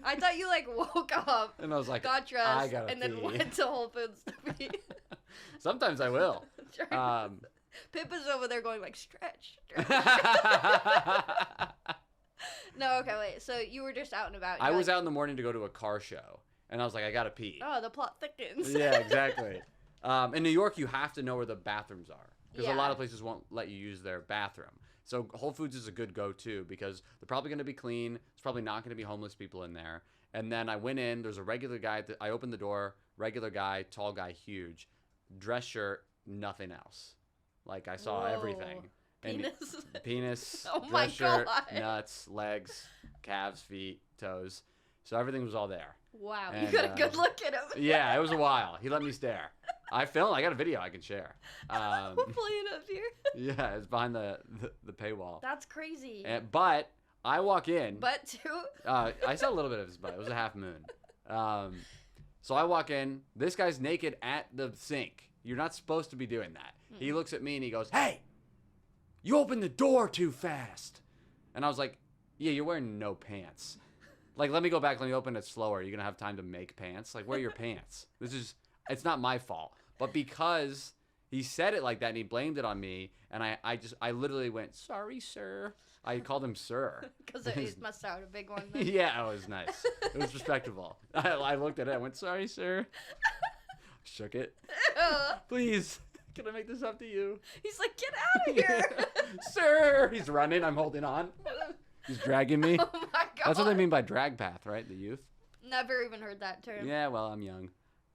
I thought you like woke up, And I was like, got I dressed, gotta and then pee. went to Whole Foods to pee. Sometimes I will. Pip is over there going like stretch. No, okay, wait. So you were just out and about. I was out in the morning to go to a car show, and I was like, I gotta pee. Oh, the plot thickens. Yeah, exactly. In New York, you have to know where the bathrooms are, because a lot Yeah. of places won't let you use their bathroom. So Whole Foods is a good go-to because they're probably going to be clean. There's probably not going to be homeless people in there. And then I went in. There's a regular guy. I opened the door. Regular guy, tall guy, huge, dress shirt, nothing else. Like I saw Whoa. everything. And Penis. penis, Oh my dress shirt, God. nuts, legs, calves, feet, toes. So everything was all there. Wow, And, you got a good look at him. Yeah, it was a while. He let me stare. I got a video I can share. We'll play it up here. Yeah, it's behind the paywall. That's crazy. But I walk in. But too. I saw a little bit of his butt. It was a half moon. So I walk in. This guy's naked at the sink. You're not supposed to be doing that. He looks at me and he goes, "Hey, you opened the door too fast." And I was like, "Yeah, you're wearing no pants. Like, let me go back. Let me open it slower. You're going to have time to make pants. Like, wear your pants. It's not my fault." But because he said it like that and he blamed it on me, and I literally went, "Sorry, sir." I called him sir. Because it must have a big one. Then. Yeah, it was nice. It was respectable. I looked at it. I went, "Sorry, sir." Shook it. "Please, can I make this up to you?" He's like, "Get out of here." "Sir." He's running. I'm holding on. He's dragging me. Oh my God. That's what they mean by drag path, right? The youth. Never even heard that term. Yeah, well, I'm young.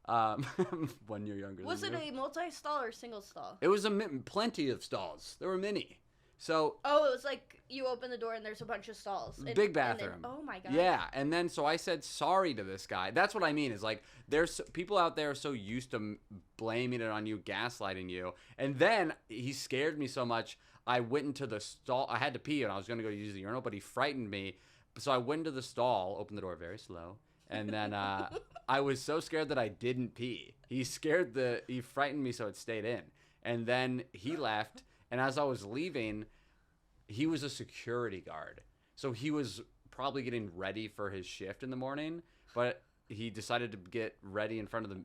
1 year younger Was than it you. a multi-stall or single stall? It was plenty of stalls. There were many. So Oh, it was like you open the door and there's a bunch of stalls. big bathroom. Oh my God. Yeah, and then so I said sorry to this guy. That's what I mean. Is like there's people out there are so used to blaming it on you, gaslighting you, and then he scared me so much. I went into the stall. I had to pee and I was going to go use the urinal, but he frightened me. So I went into the stall, opened the door very slow, and then I was so scared that I didn't pee. He frightened me so it stayed in. And then he left, and as I was leaving, he was a security guard. So he was probably getting ready for his shift in the morning, but he decided to get ready in front of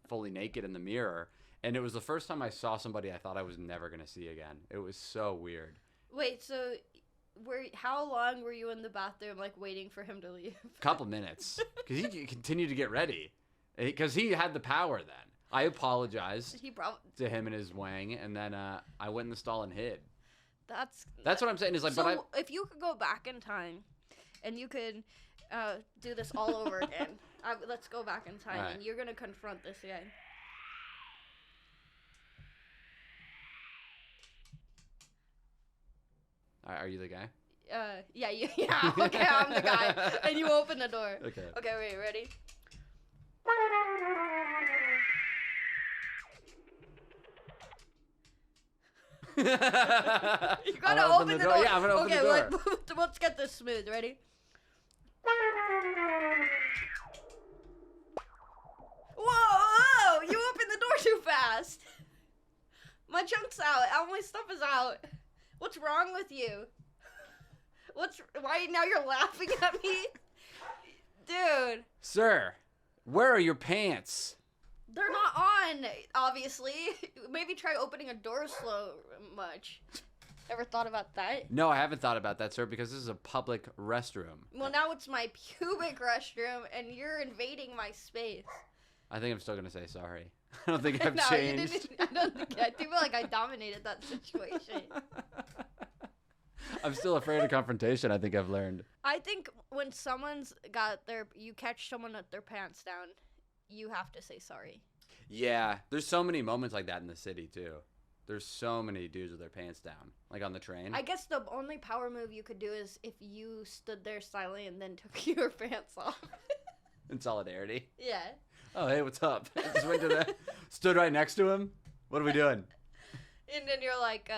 fully naked in the mirror. And it was the first time I saw somebody I thought I was never going to see again. It was so weird. Wait, so how long were you in the bathroom, like, waiting for him to leave? Couple minutes. Because he continued to get ready. Because he had the power then. I apologized to him and his wang, and then I went in the stall and hid. That's what I'm saying. Is like, so if you could go back in time, and you could do this all over again, let's go back in time, right. And you're gonna confront this guy. Are you the guy? Yeah, okay, I'm the guy. And you open the door. Okay. Okay, wait, ready? You gotta open the door. Yeah, I'm gonna open the door. Okay, let's get this smooth. Ready? Whoa! You opened the door too fast. My junk's out. All my stuff is out. What's wrong with you? Why now you're laughing at me? Dude. Sir, where are your pants? They're not on, obviously. Maybe try opening a door slow much. Ever thought about that? No, I haven't thought about that, sir, because this is a public restroom. Well, now it's my pubic restroom, and you're invading my space. I think I'm still going to say sorry. I don't think I've No, changed. you didn't. I feel like I dominated that situation. I'm still afraid of confrontation, I think I've learned. I think when you catch someone with their pants down, you have to say sorry. Yeah, there's so many moments like that in the city, too. There's so many dudes with their pants down, like on the train. I guess the only power move you could do is if you stood there silently and then took your pants off. In solidarity. Yeah. Oh, hey, what's up? Just went to stood right next to him. What are we doing? And then you're like,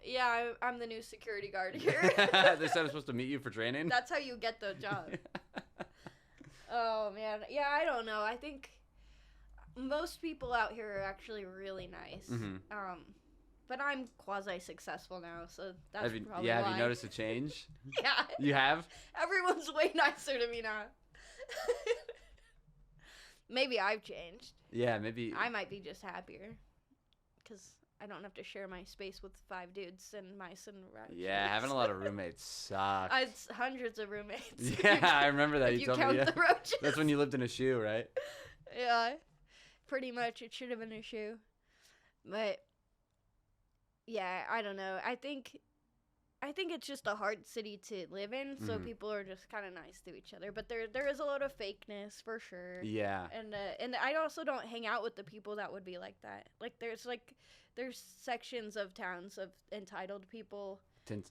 yeah, I'm the new security guard here. They said I'm supposed to meet you for training? That's how you get the job. Oh, man. Yeah, I don't know. I think most people out here are actually really nice. Mm-hmm. But I'm quasi-successful now, so that's probably why. Have you noticed a change? Yeah. You have? Everyone's way nicer to me now. Maybe I've changed. Yeah, maybe. I might be just happier. Because I don't have to share my space with 5 dudes and mice and rats. Yeah, having a lot of roommates sucks. It's hundreds of roommates. Yeah, I remember that. If You you told count me. the roaches. That's when you lived in a shoe, right? Yeah. Pretty much. It should have been a shoe. But, yeah, I don't know. I think I think it's just a hard city to live in, so people are just kind of nice to each other. But there is a lot of fakeness for sure. Yeah. And I also don't hang out with the people that would be like that. Like there's sections of towns of entitled people.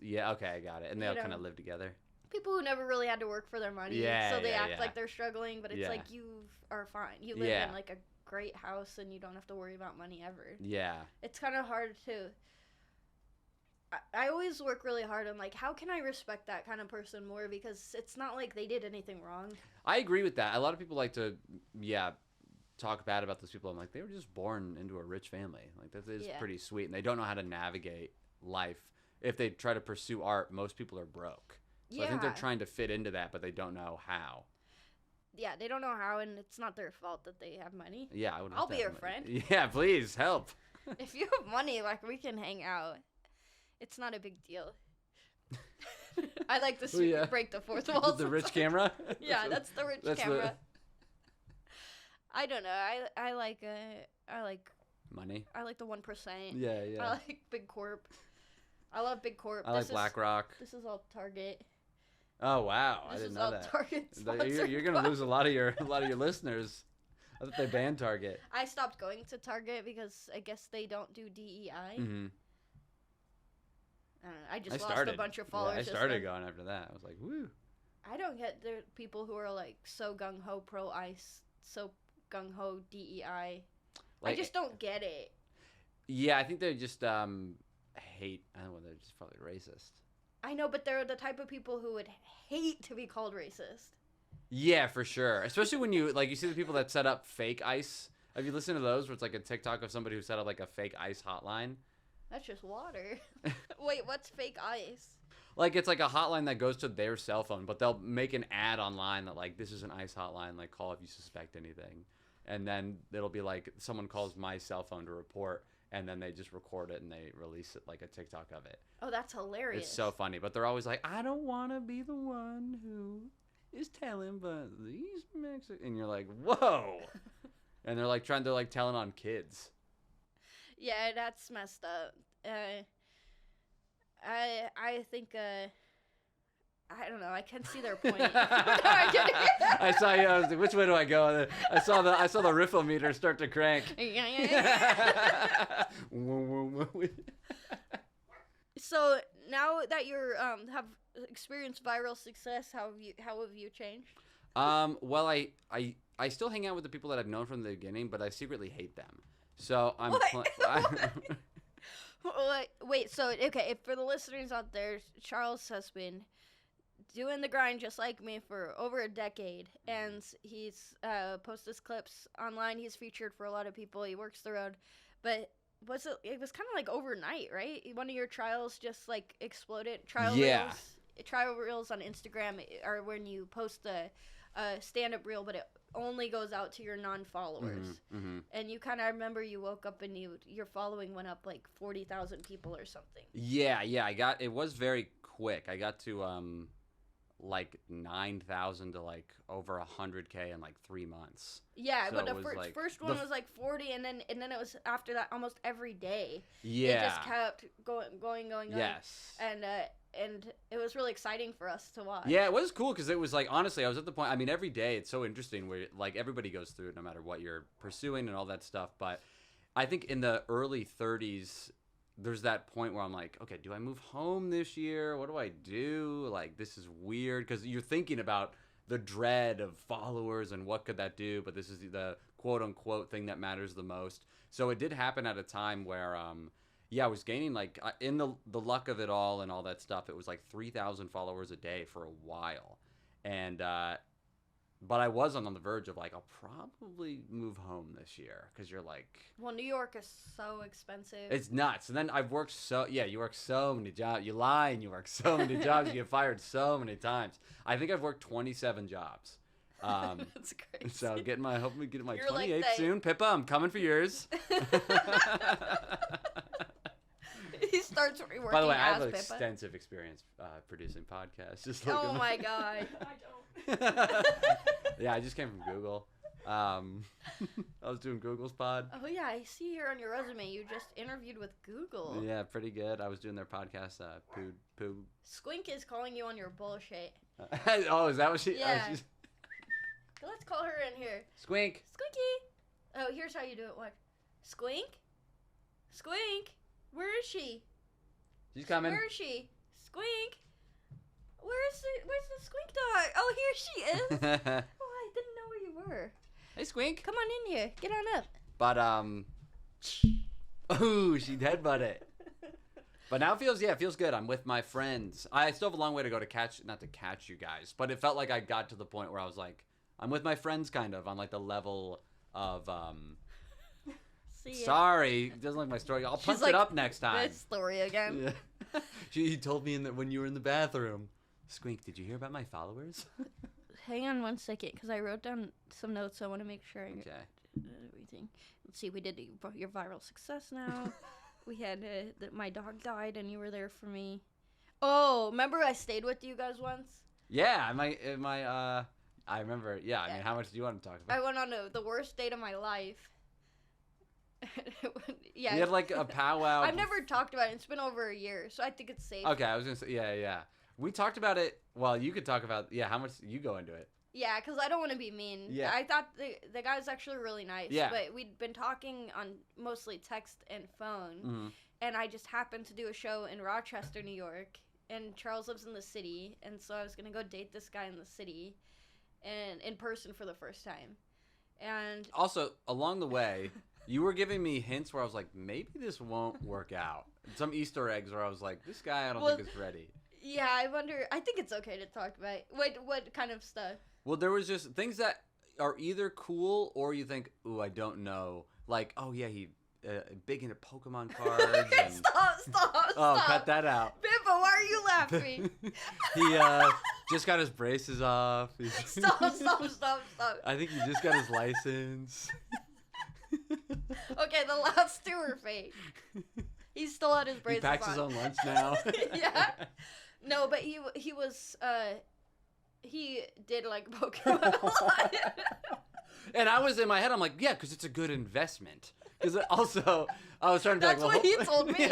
Yeah, okay, I got it. And they all kind of live together. People who never really had to work for their money, so they act like they're struggling, but it's like you are fine. You live in like a great house and you don't have to worry about money ever. Yeah. It's kind of hard to... I always work really hard on, like, how can I respect that kind of person more? Because it's not like they did anything wrong. I agree with that. A lot of people like to, talk bad about those people. I'm like, they were just born into a rich family. Like, that is pretty sweet. And they don't know how to navigate life. If they try to pursue art, most people are broke. So I think they're trying to fit into that, but they don't know how. Yeah, they don't know how, and it's not their fault that they have money. Yeah, I'll be your friend. Yeah, please, help. If you have money, like, we can hang out. It's not a big deal. I like to break the fourth wall. The rich camera? Yeah, that's the rich camera. I don't know. I like money. I like the 1%. Yeah. I like Big Corp. I love Big Corp. I like BlackRock. This is all Target. Oh wow, I didn't know that. Target you're gonna lose a lot of your listeners. I thought they banned Target. I stopped going to Target because I guess they don't do DEI. Mm-hmm. I just lost a bunch of followers. I started going after that. I was like, woo. I don't get the people who are like so gung ho pro ICE, so gung ho DEI. I just don't get it. Yeah, I think they just hate. I don't know. They're just probably racist. I know, but they're the type of people who would hate to be called racist. Yeah, for sure. Especially when you see the people that set up fake ICE. Have you listened to those where it's like a TikTok of somebody who set up like a fake ICE hotline? That's just water. Wait, what's fake ICE? Like, it's like a hotline that goes to their cell phone, but they'll make an ad online that, like, this is an ICE hotline, like, call if you suspect anything. And then it'll be like, someone calls my cell phone to report, and then they just record it and they release it, like a TikTok of it. Oh, that's hilarious. It's so funny. But they're always like, I don't want to be the one who is telling, but these Mexicans... And you're like, whoa! And they're like trying to, like, telling on kids. Yeah, that's messed up. I think I don't know. I can see their point. I saw you. I was like, which way do I go? I saw the riffle meter start to crank. So now that you're have experienced viral success, how have you changed? Well, I still hang out with the people that I've known from the beginning, but I secretly hate them. So I'm. Wait, so, okay, for the listeners out there, Charles has been doing the grind just like me for over a decade, and he's posted clips online. He's featured for a lot of people. He works the road, but it was kind of like overnight, right? One of your trials just, like, exploded. Trial reels on Instagram are when you post a stand-up reel, but it only goes out to your non-followers. Mm-hmm. And you kind of remember you woke up and your following went up like 40,000 people or something. Yeah, it was very quick. I got to like 9,000 to like over 100K in like 3 months. Yeah, so but the first one was like 40, and then it was after that almost every day. Yeah, it just kept going. Yes, and it was really exciting for us to watch. Yeah, it was cool because it was like, honestly, I was at the point, I mean, every day it's so interesting where like everybody goes through it no matter what you're pursuing and all that stuff. But I think in the early 30s, there's that point where I'm like, okay, do I move home this year? What do I do? Like, this is weird because you're thinking about the dread of followers and what could that do? But this is the quote unquote thing that matters the most. So it did happen at a time where, I was gaining, like, in the luck of it all and all that stuff, it was like 3,000 followers a day for a while. And, but I was on the verge of, like, I'll probably move home this year because you're like... Well, New York is so expensive. It's nuts. And then I've worked you work so many jobs. You lie and you work so many jobs. You get fired so many times. I think I've worked 27 jobs. That's crazy. So hopefully getting my 28th soon. Pippa, I'm coming for yours. He starts working. By the way, I have extensive experience producing podcasts. Just oh my god! I don't. Yeah, I just came from Google. I was doing Google's pod. Oh yeah, I see here on your resume you just interviewed with Google. Yeah, pretty good. I was doing their podcast. Poo. Squink is calling you on your bullshit. Oh, is that what she? Yeah. Oh, she's... Let's call her in here. Squink. Squinky. Oh, here's how you do it. Watch. Squink. Squink. Where is she? She's coming. Where is she? Squink. Where's the Squink dog? Oh, here she is. Oh, I didn't know where you were. Hey, Squink. Come on in here. Get on up. But ooh, she headbutted. But now it feels good. I'm with my friends. I still have a long way to go not to catch you guys, but it felt like I got to the point where I was like, I'm with my friends kind of on like the level of See ya. sorry, it doesn't like my story. I'll punch like, it up next time. This story again. Yeah. He told me when you were in the bathroom. Squink, did you hear about my followers? Hang on 1 second, because I wrote down some notes. So I want to make sure I Okay. everything. Let's see. We did your viral success now. We had my dog died, and you were there for me. Oh, remember I stayed with you guys once? Yeah, I remember. Yeah, I mean, how much do you want to talk about? I went on the worst date of my life. Yeah. We had like a powwow. I've never talked about it. It's been over a year, so I think it's safe. Okay, I was gonna say yeah. We talked about it. Well, you could talk about how much you go into it. Yeah, because I don't want to be mean. Yeah. I thought the guy was actually really nice. Yeah. But we'd been talking on mostly text and phone, Mm-hmm. and I just happened to do a show in Rochester, New York, and Charles lives in the city, and so I was gonna go date this guy in the city, and in person for the first time, and Also, along the way, you were giving me hints where I was like, maybe this won't work out. Some Easter eggs where I was like, this guy, I don't think is ready. yeah, I wonder. I think it's okay to talk about what kind of stuff. Well, there was just things that are either cool or you think, ooh, I don't know. Like, oh yeah, he big into Pokemon cards. And... Stop! Oh, cut that out. Bimbo, why are you laughing? He just got his braces off. Stop! I think he just got his license. Okay, the last two were fake. He still had his He braces packs his own lunch now. Yeah. No, but he was he did like Pokemon a lot. And I was in my head, I'm like, yeah, because it's a good investment. Because also, I was trying to be That's like, what he told me.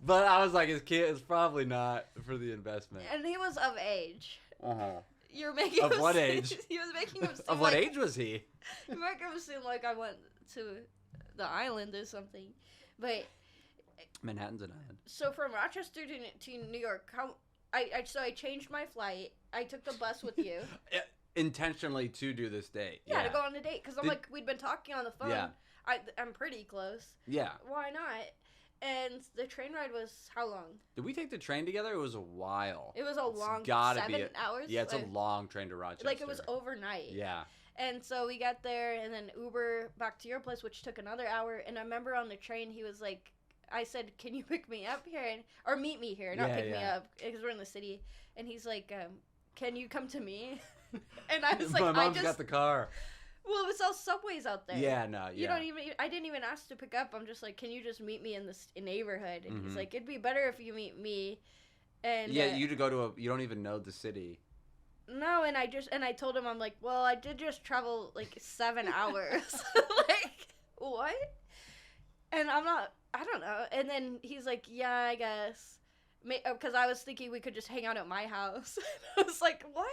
But I was like, his kid is probably not for the investment. And he was of age. Uh-huh. You're making Of him what seem- age? He was making him seem Of what like, age was he? You make him seem like I went to the island or something. But Manhattan's an island. so from Rochester to New York, I changed my flight. I took the bus with you. Intentionally to do this date. Yeah, to go on a date because I'm like we'd been talking on the phone. Yeah. I'm pretty close. Yeah. Why not? And the train ride was how long? Did we take the train together? It was a while. It was a long gotta 7 be hours. Yeah, it's like, a long train to Rochester. Like it was overnight. Yeah. And so we got there and then Uber back to your place, which took another hour. And I remember on the train he was like, I said, "Can you pick me up here or meet me here? Not pick me up because we're in the city." And he's like, "Can you come to me?" And I was like, My mom's got the car. Well, it was all subways out there. Yeah, no, yeah. You don't even. I didn't even ask to pick up. I'm just like, "Can you just meet me in this neighborhood?" And he's like, "It'd be better if you meet me." And yeah, you to go to you don't even know the city. No, and I told him, I'm like, well, I did just travel like 7 hours. Like, what? And I don't know. And then he's like, yeah, I guess. Because I was thinking we could just hang out at my house. I was like, what?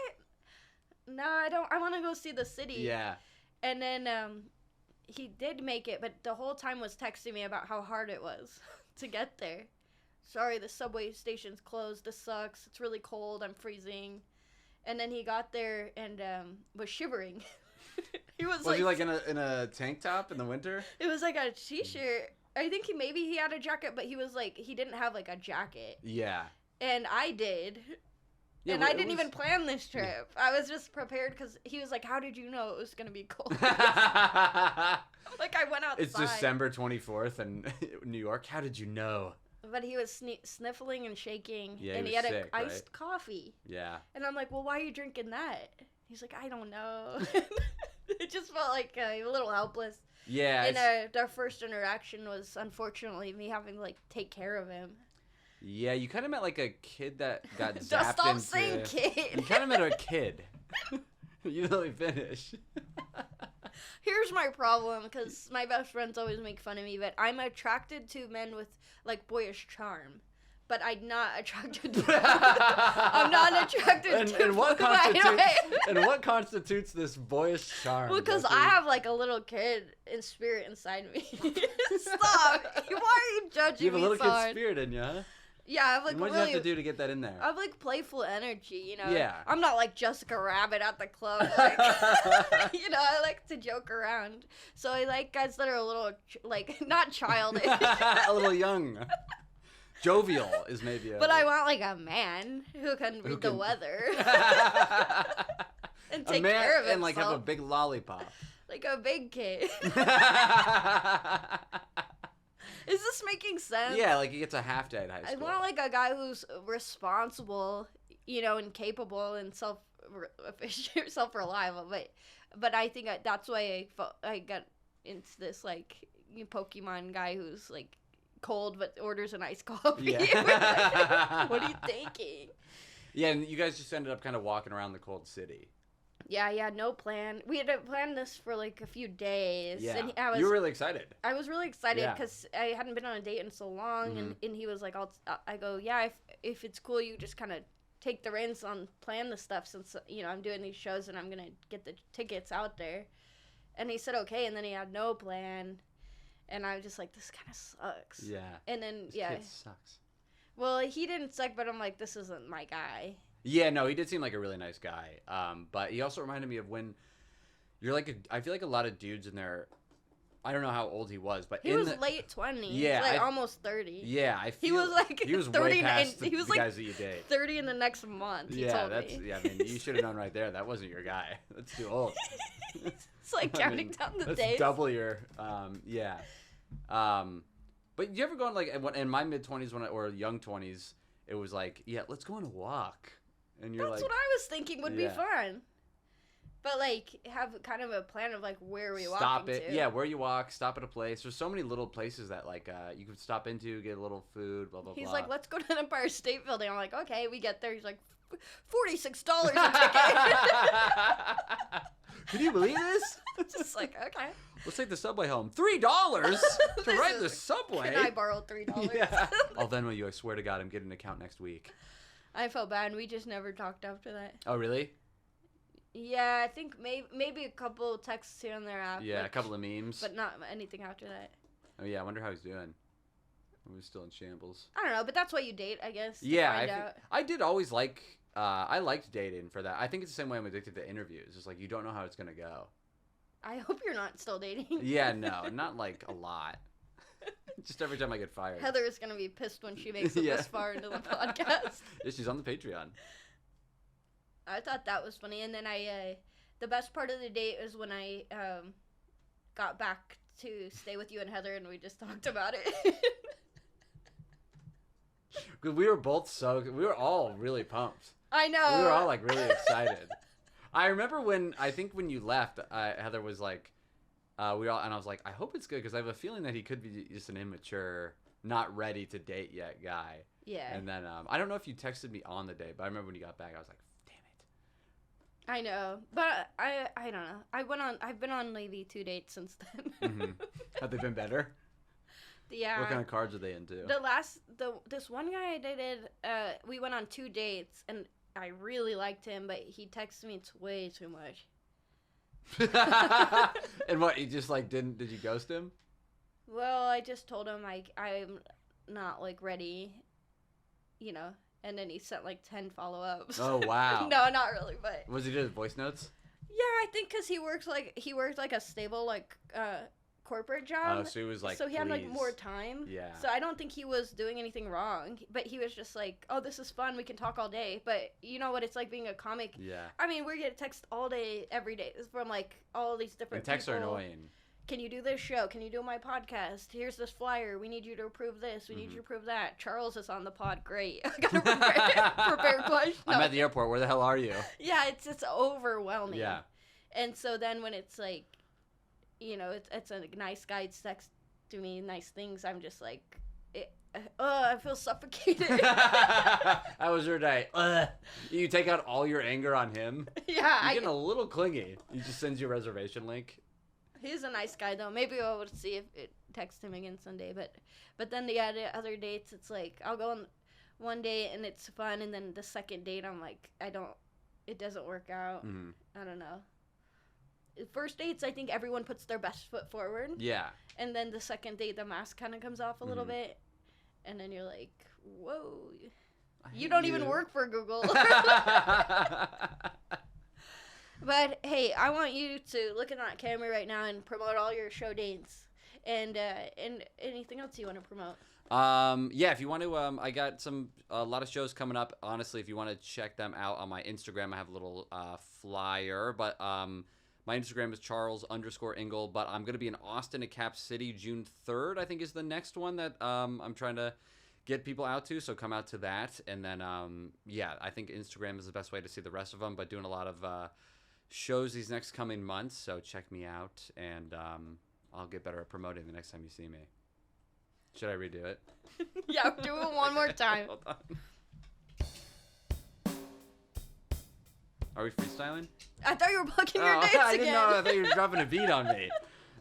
No, I don't. I want to go see the city. Yeah. And then he did make it, but the whole time was texting me about how hard it was to get there. Sorry, the subway station's closed. This sucks. It's really cold. I'm freezing. And then he got there and was shivering. Was he like in a tank top in the winter? It was like a t-shirt. I think maybe he had a jacket, but he was like he didn't have like a jacket. Yeah. And I did. Yeah, and I didn't even plan this trip. I was just prepared because he was like, "How did you know it was gonna be cold?" Like I went outside. It's December 24th in New York. How did you know? But he was sniffling and shaking, Yeah, and he was had sick, an iced coffee. Yeah. And I'm like, well, why are you drinking that? He's like, I don't know. It just felt like a little helpless. Yeah. And our first interaction was, unfortunately, me having to, like, take care of him. Yeah, you kind of met, like, a kid that got Just zapped stop into... saying kid. You kind of met a kid. You let me finish. Here's my problem, because my best friends always make fun of me, but I'm attracted to men with, like, boyish charm. But I'm not attracted to I'm not attracted to and what constitutes and what constitutes this boyish charm? Well, because Jessie? I have, like, a little kid in spirit inside me. Stop! Why are you judging You have a me little so kid hard? spirit in you, huh? Yeah, I have, like, And what did really... you have to do to get that in there? I have, like, playful energy, you know? Yeah. I'm not, like, Jessica Rabbit at the club, like, you know, I like to joke around. So I like guys that are a little, like, not childish. A little young. Jovial is maybe a... But I want, like, a man who can read the weather. And take a man care of himself. and, like, have a big lollipop. Like a big kid. Is this making sense? Yeah, like he gets a half day at high I school. want, like, a guy who's responsible, you know, and capable and self-reliable. But I think that's why I got into this, like, Pokemon guy who's, like, cold but orders an iced coffee. Yeah. What are you thinking? Yeah, and you guys just ended up kind of walking around the cold city. Yeah, no plan. We had to plan this for, like, a few days. Yeah, And you were really excited. I was really excited Yeah. because I hadn't been on a date in so long, and he was like, I go, yeah, if it's cool, you just kind of take the reins on plan the stuff, since, you know, I'm doing these shows and I'm gonna get the tickets out there. And he said okay, and then he had no plan, and I was just like, this kind of sucks. Yeah. And then This yeah, kid sucks. well, he didn't suck, but I'm like, this isn't my guy. Yeah, no, he did seem like a really nice guy. But he also reminded me of when you're like, I feel like a lot of dudes in there. I don't know how old he was, but He was late 20s. Yeah, Like almost 30. Yeah, I feel He was like he was 30 way and past the, he was the like guys that you date. 30 in the next month. He told me. Yeah, I mean, you should have known right there. That wasn't your guy. That's too old. It's like I counting mean, down the that's days. double your, yeah. But you ever go on, like, in my mid-20s or young 20s, it was like, yeah, let's go on a walk. And you're That's like, what I was thinking would be Yeah. fun. But, like, have kind of a plan of, like, where we walk stop into. it. Yeah, where you walk, stop at a place. There's so many little places that, like, you could stop into, get a little food, blah, blah, He's blah. like, let's go to the Empire State Building. I'm like, okay, we get there. He's like, $46 a ticket. Can you believe this? Just like, okay. Let's take the subway home. $3 to This ride is- the subway? Can I borrow $3? Yeah. I'll Venmo you. I swear to God, I'm getting an account next week. I felt bad, and we just never talked after that. Oh, really? Yeah, I think maybe a couple texts here and there after. Yeah, a couple of memes. But not anything after that. Oh, yeah, I wonder how he's doing. He's still in shambles. I don't know, but that's why you date, I guess. To Yeah, find out. I did always like, I liked dating for that. I think it's the same way I'm addicted to interviews. It's like, you don't know how it's going to go. I hope you're not still dating. Yeah, no, not like a lot. Just every time I get fired. Heather is gonna be pissed when she makes it Yeah. this far into the podcast. Yeah, she's on the Patreon. I thought that was funny, and then the best part of the date is when I got back to stay with you and Heather, and we just talked about it. 'Cause we were both we were all really pumped. I know. We were all like really excited. I remember when you left, Heather was like, and I was like, I hope it's good because I have a feeling that he could be just an immature, not ready to date yet guy. Yeah. And then I don't know if you texted me on the day, but I remember when you got back, I was like, damn it. I know, but I don't know. I've been on maybe 2 dates since then. Mm-hmm. Have they been better? Yeah. What kind of cards are they into? This one guy I dated, we went on 2 dates, and I really liked him, but he texted me way too much. And what, he just like did you ghost him? Well, I just told him like I'm not like ready, you know, and then he sent like 10 follow-ups. Oh, wow. No, not really, but Was he doing voice notes? yeah, I think because he worked like a stable like corporate job. Oh, so he was like, so he had like please. more time. Yeah. So I don't think he was doing anything wrong, but he was just like, oh, this is fun, we can talk all day. But you know what it's like being a comic. Yeah. I mean, we're getting text all day, every day from like all these different And texts people. are annoying. Can you do this show? Can you do my podcast? Here's this flyer. We need you to approve this. We need you to approve that. Charles is on the pod. Great. I gotta prepare questions. I'm at the airport. Where the hell are you? Yeah, it's overwhelming. Yeah. And so then when it's like, you know, it's a nice guy text to me nice things, I'm just like, I feel suffocated. How was your day? You take out all your anger on him? Yeah. You're getting a little clingy. He just sends you a reservation link. He's a nice guy, though. Maybe I would see if it text him again someday. But then the other dates, it's like, I'll go on one date and it's fun. And then the second date, I'm like, it doesn't work out. Mm-hmm. I don't know. First dates, I think everyone puts their best foot forward. Yeah. And then the second date, the mask kind of comes off a little bit. And then you're like, whoa. You don't even work for Google. But, hey, I want you to look at that camera right now and promote all your show dates. And anything else you want to promote. Yeah, if you want to, I got a lot of shows coming up. Honestly, if you want to check them out on my Instagram, I have a little flyer. But my Instagram is Charles_Engle. But I'm going to be in Austin at Cap City June 3rd, I think is the next one that I'm trying to get people out to. So come out to that. And then, yeah, I think Instagram is the best way to see the rest of them. But doing a lot of shows these next coming months. So check me out. And I'll get better at promoting the next time you see me. Should I redo it? Yeah, do it one more time. Hold on. Are we freestyling? I thought you were booking your dates I again. didn't know. I thought you were dropping a beat on me.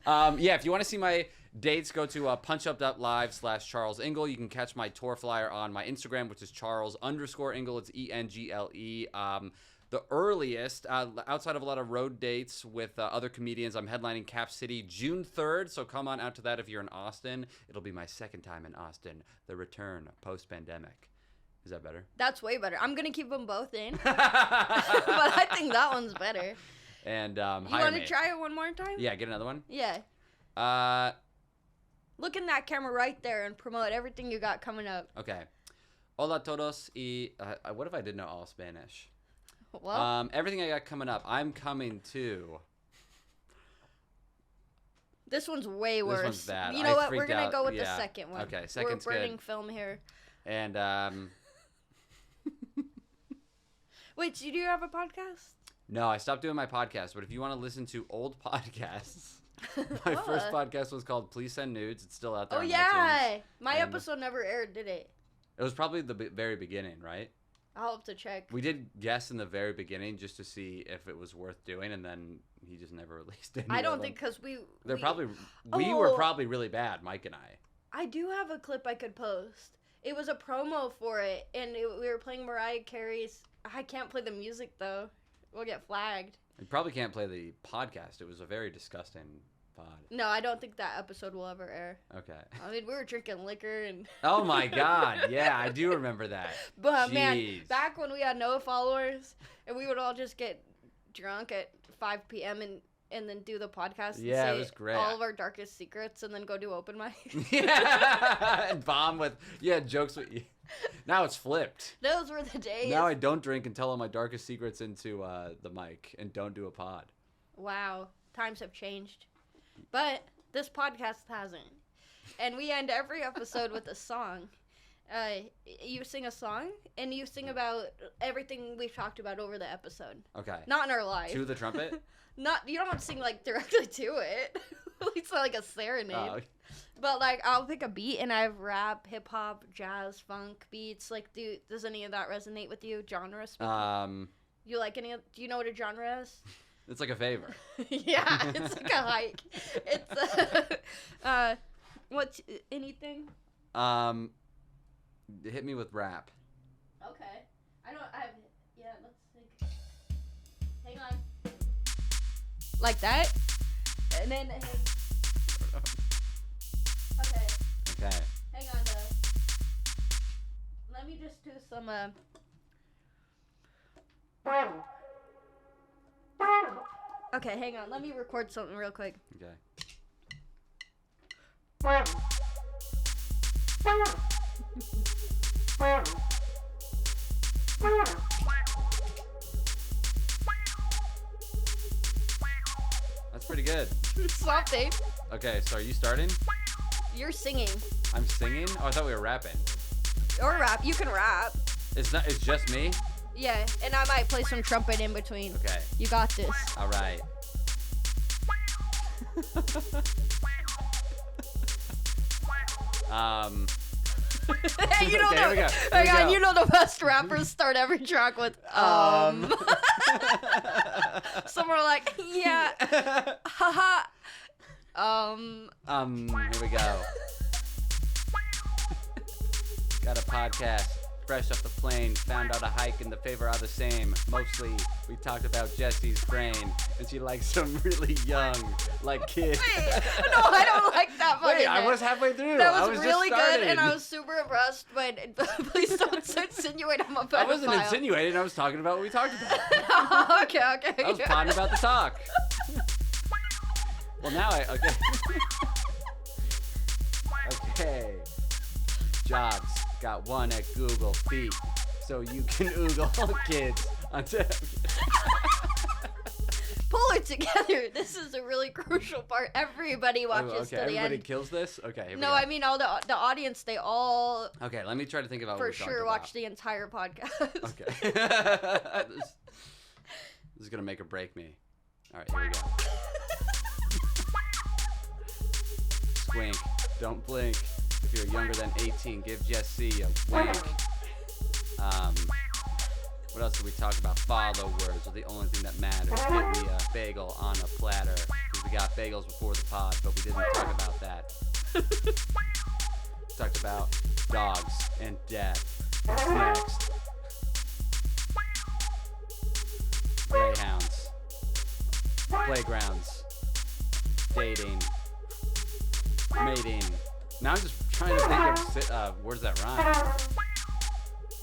Yeah, if you want to see my dates, go to punchup.live/Charles Engle. You can catch my tour flyer on my Instagram, which is Charles_Engle. It's ENGLE. The earliest, outside of a lot of road dates with other comedians, I'm headlining Cap City June 3rd, so come on out to that if you're in Austin. It'll be my second time in Austin, the return post-pandemic. Is that better? That's way better. I'm going to keep them both in, but I think that one's better. And You want to try it one more time? Yeah, get another one? Yeah. Look in that camera right there and promote everything you got coming up. Okay. Hola todos y... what if I didn't know all Spanish? Well, everything I got coming up, I'm coming to. this one's way worse. This one's bad. You know what? We're going to go with the second one. Okay, second's We're burning good. film here. And, Wait, do you have a podcast? no, I stopped doing my podcast, but if you want to listen to old podcasts, my first podcast was called Please Send Nudes. It's still out there Oh, on yeah. iTunes. My And- episode never aired, did it? It was probably the very beginning, right? I'll have to check. We did guess in the very beginning just to see if it was worth doing, and then he just never released any I of don't them. think because we we Oh. were probably really bad, Mike and I. I do have a clip I could post. It was a promo for it, and we were playing Mariah Carey's. I can't play the music though. We'll get flagged. You probably can't play the podcast. It was a very disgusting pod. No, I don't think that episode will ever air. Okay. I mean, we were drinking liquor and. Oh my God! Yeah, I do remember that. But man, Jeez. back when we had no followers, and we would all just get drunk at 5 p.m. and then do the podcast. And Yeah, it say was great. All of our darkest secrets, and then go do open mic. Yeah, and bomb with jokes with you. Now it's flipped. Those were the days. Now I don't drink and tell all my darkest secrets into the mic and don't do a pod. Wow, times have changed. But this podcast hasn't. And we end every episode with a song. You sing a song, and you sing about everything we've talked about over the episode. Okay. Not in our life. To the trumpet? You don't sing, like, directly to it. It's not like a serenade. Oh. But, like, I'll pick a beat, and I have rap, hip-hop, jazz, funk beats. Like, does any of that resonate with you, genre speaking? You like any of... Do you know what a genre is? It's like a favor. Yeah, it's like a hike. It's what's anything? Hit me with rap. Okay. Let's think. Hang on. Like that? And then okay. Okay. Hang on let me just do some Okay, hang on. Let me record something real quick. Okay. That's pretty good. Something. Okay, so are you starting? You're singing. I'm singing? Oh, I thought we were rapping. Or rap. You can rap. It's just me? Yeah, and I might play some trumpet in between. Okay. You got this. All right. Hey, you know Okay, here we go. hang Here we on, go. you know the best rappers start every track with Some are like, yeah, haha. Here we go. Got a podcast. Fresh off the plane, found out a hike and the favor are the same. Mostly, we talked about Jessie's brain, and she likes some really young, like kids. Wait, no, I don't like that funny. Wait, I was halfway through. That I was was really just good, starting. and I was super impressed. But please don't insinuate I'm a pedophile. I wasn't insinuating. I was talking about what we talked about. Okay. I was potting about the talk. Well, now okay. Okay. Jobs. Got one at Google Feet, so you can oogle kids onto. Pull it together. This is a really crucial part. Everybody watches Okay, to the everybody end. kills this? Okay, here we No, go. I mean all the audience. They all Okay, let me try to think about what for we talked sure about. watch the entire podcast. Okay. This is gonna make or break me. All right, here we go. Squink, don't blink. If you're younger than 18, give Jessie a wink. What else did we talk about? Followers are the only thing that matters. Get me a bagel on a platter. Because we got bagels before the pod, but we didn't talk about that. Talked about dogs and death. What's next? Greyhounds. Playgrounds. Dating. Mating. Now I'm just trying to think of words that rhyme.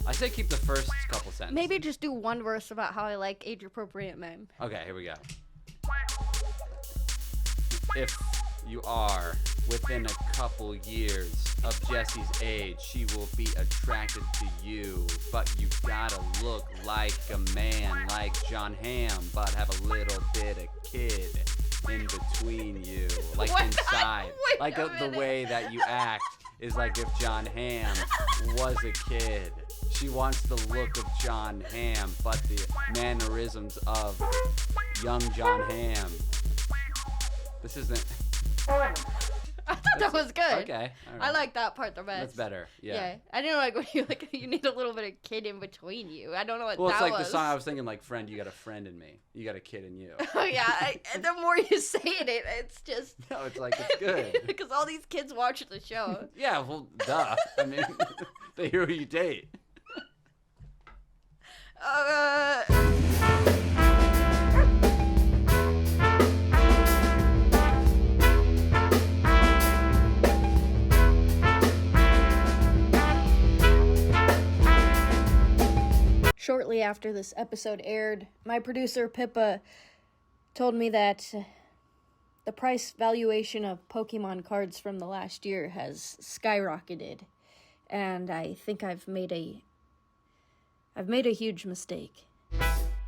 I say keep the first couple sentences. Maybe just do one verse about how I like age-appropriate men. Okay, here we go. If you are within a couple years of Jessie's age, she will be attracted to you. But you gotta look like a man, like John Hamm, but have a little bit of kid in between you, like What? inside. Wait Like a the minute. way that you act is like if John Hamm was a kid. She wants the look of John Hamm, but the mannerisms of young John Hamm. This isn't. I thought that was good. Okay. All right. I like that part the best. That's better. Yeah. I didn't know like when you need a little bit of kid in between you. I don't know what Well, that it's like was. the song I was thinking, like, friend, you got a friend in me. You got a kid in you. Oh yeah, the more you say it, it's just No, it's like, it's good. because all these kids watch the show. Yeah, well, duh. I mean, they hear who you date. Shortly after this episode aired, my producer Pippa told me that the price valuation of Pokemon cards from the last year has skyrocketed, and I think I've made a huge mistake.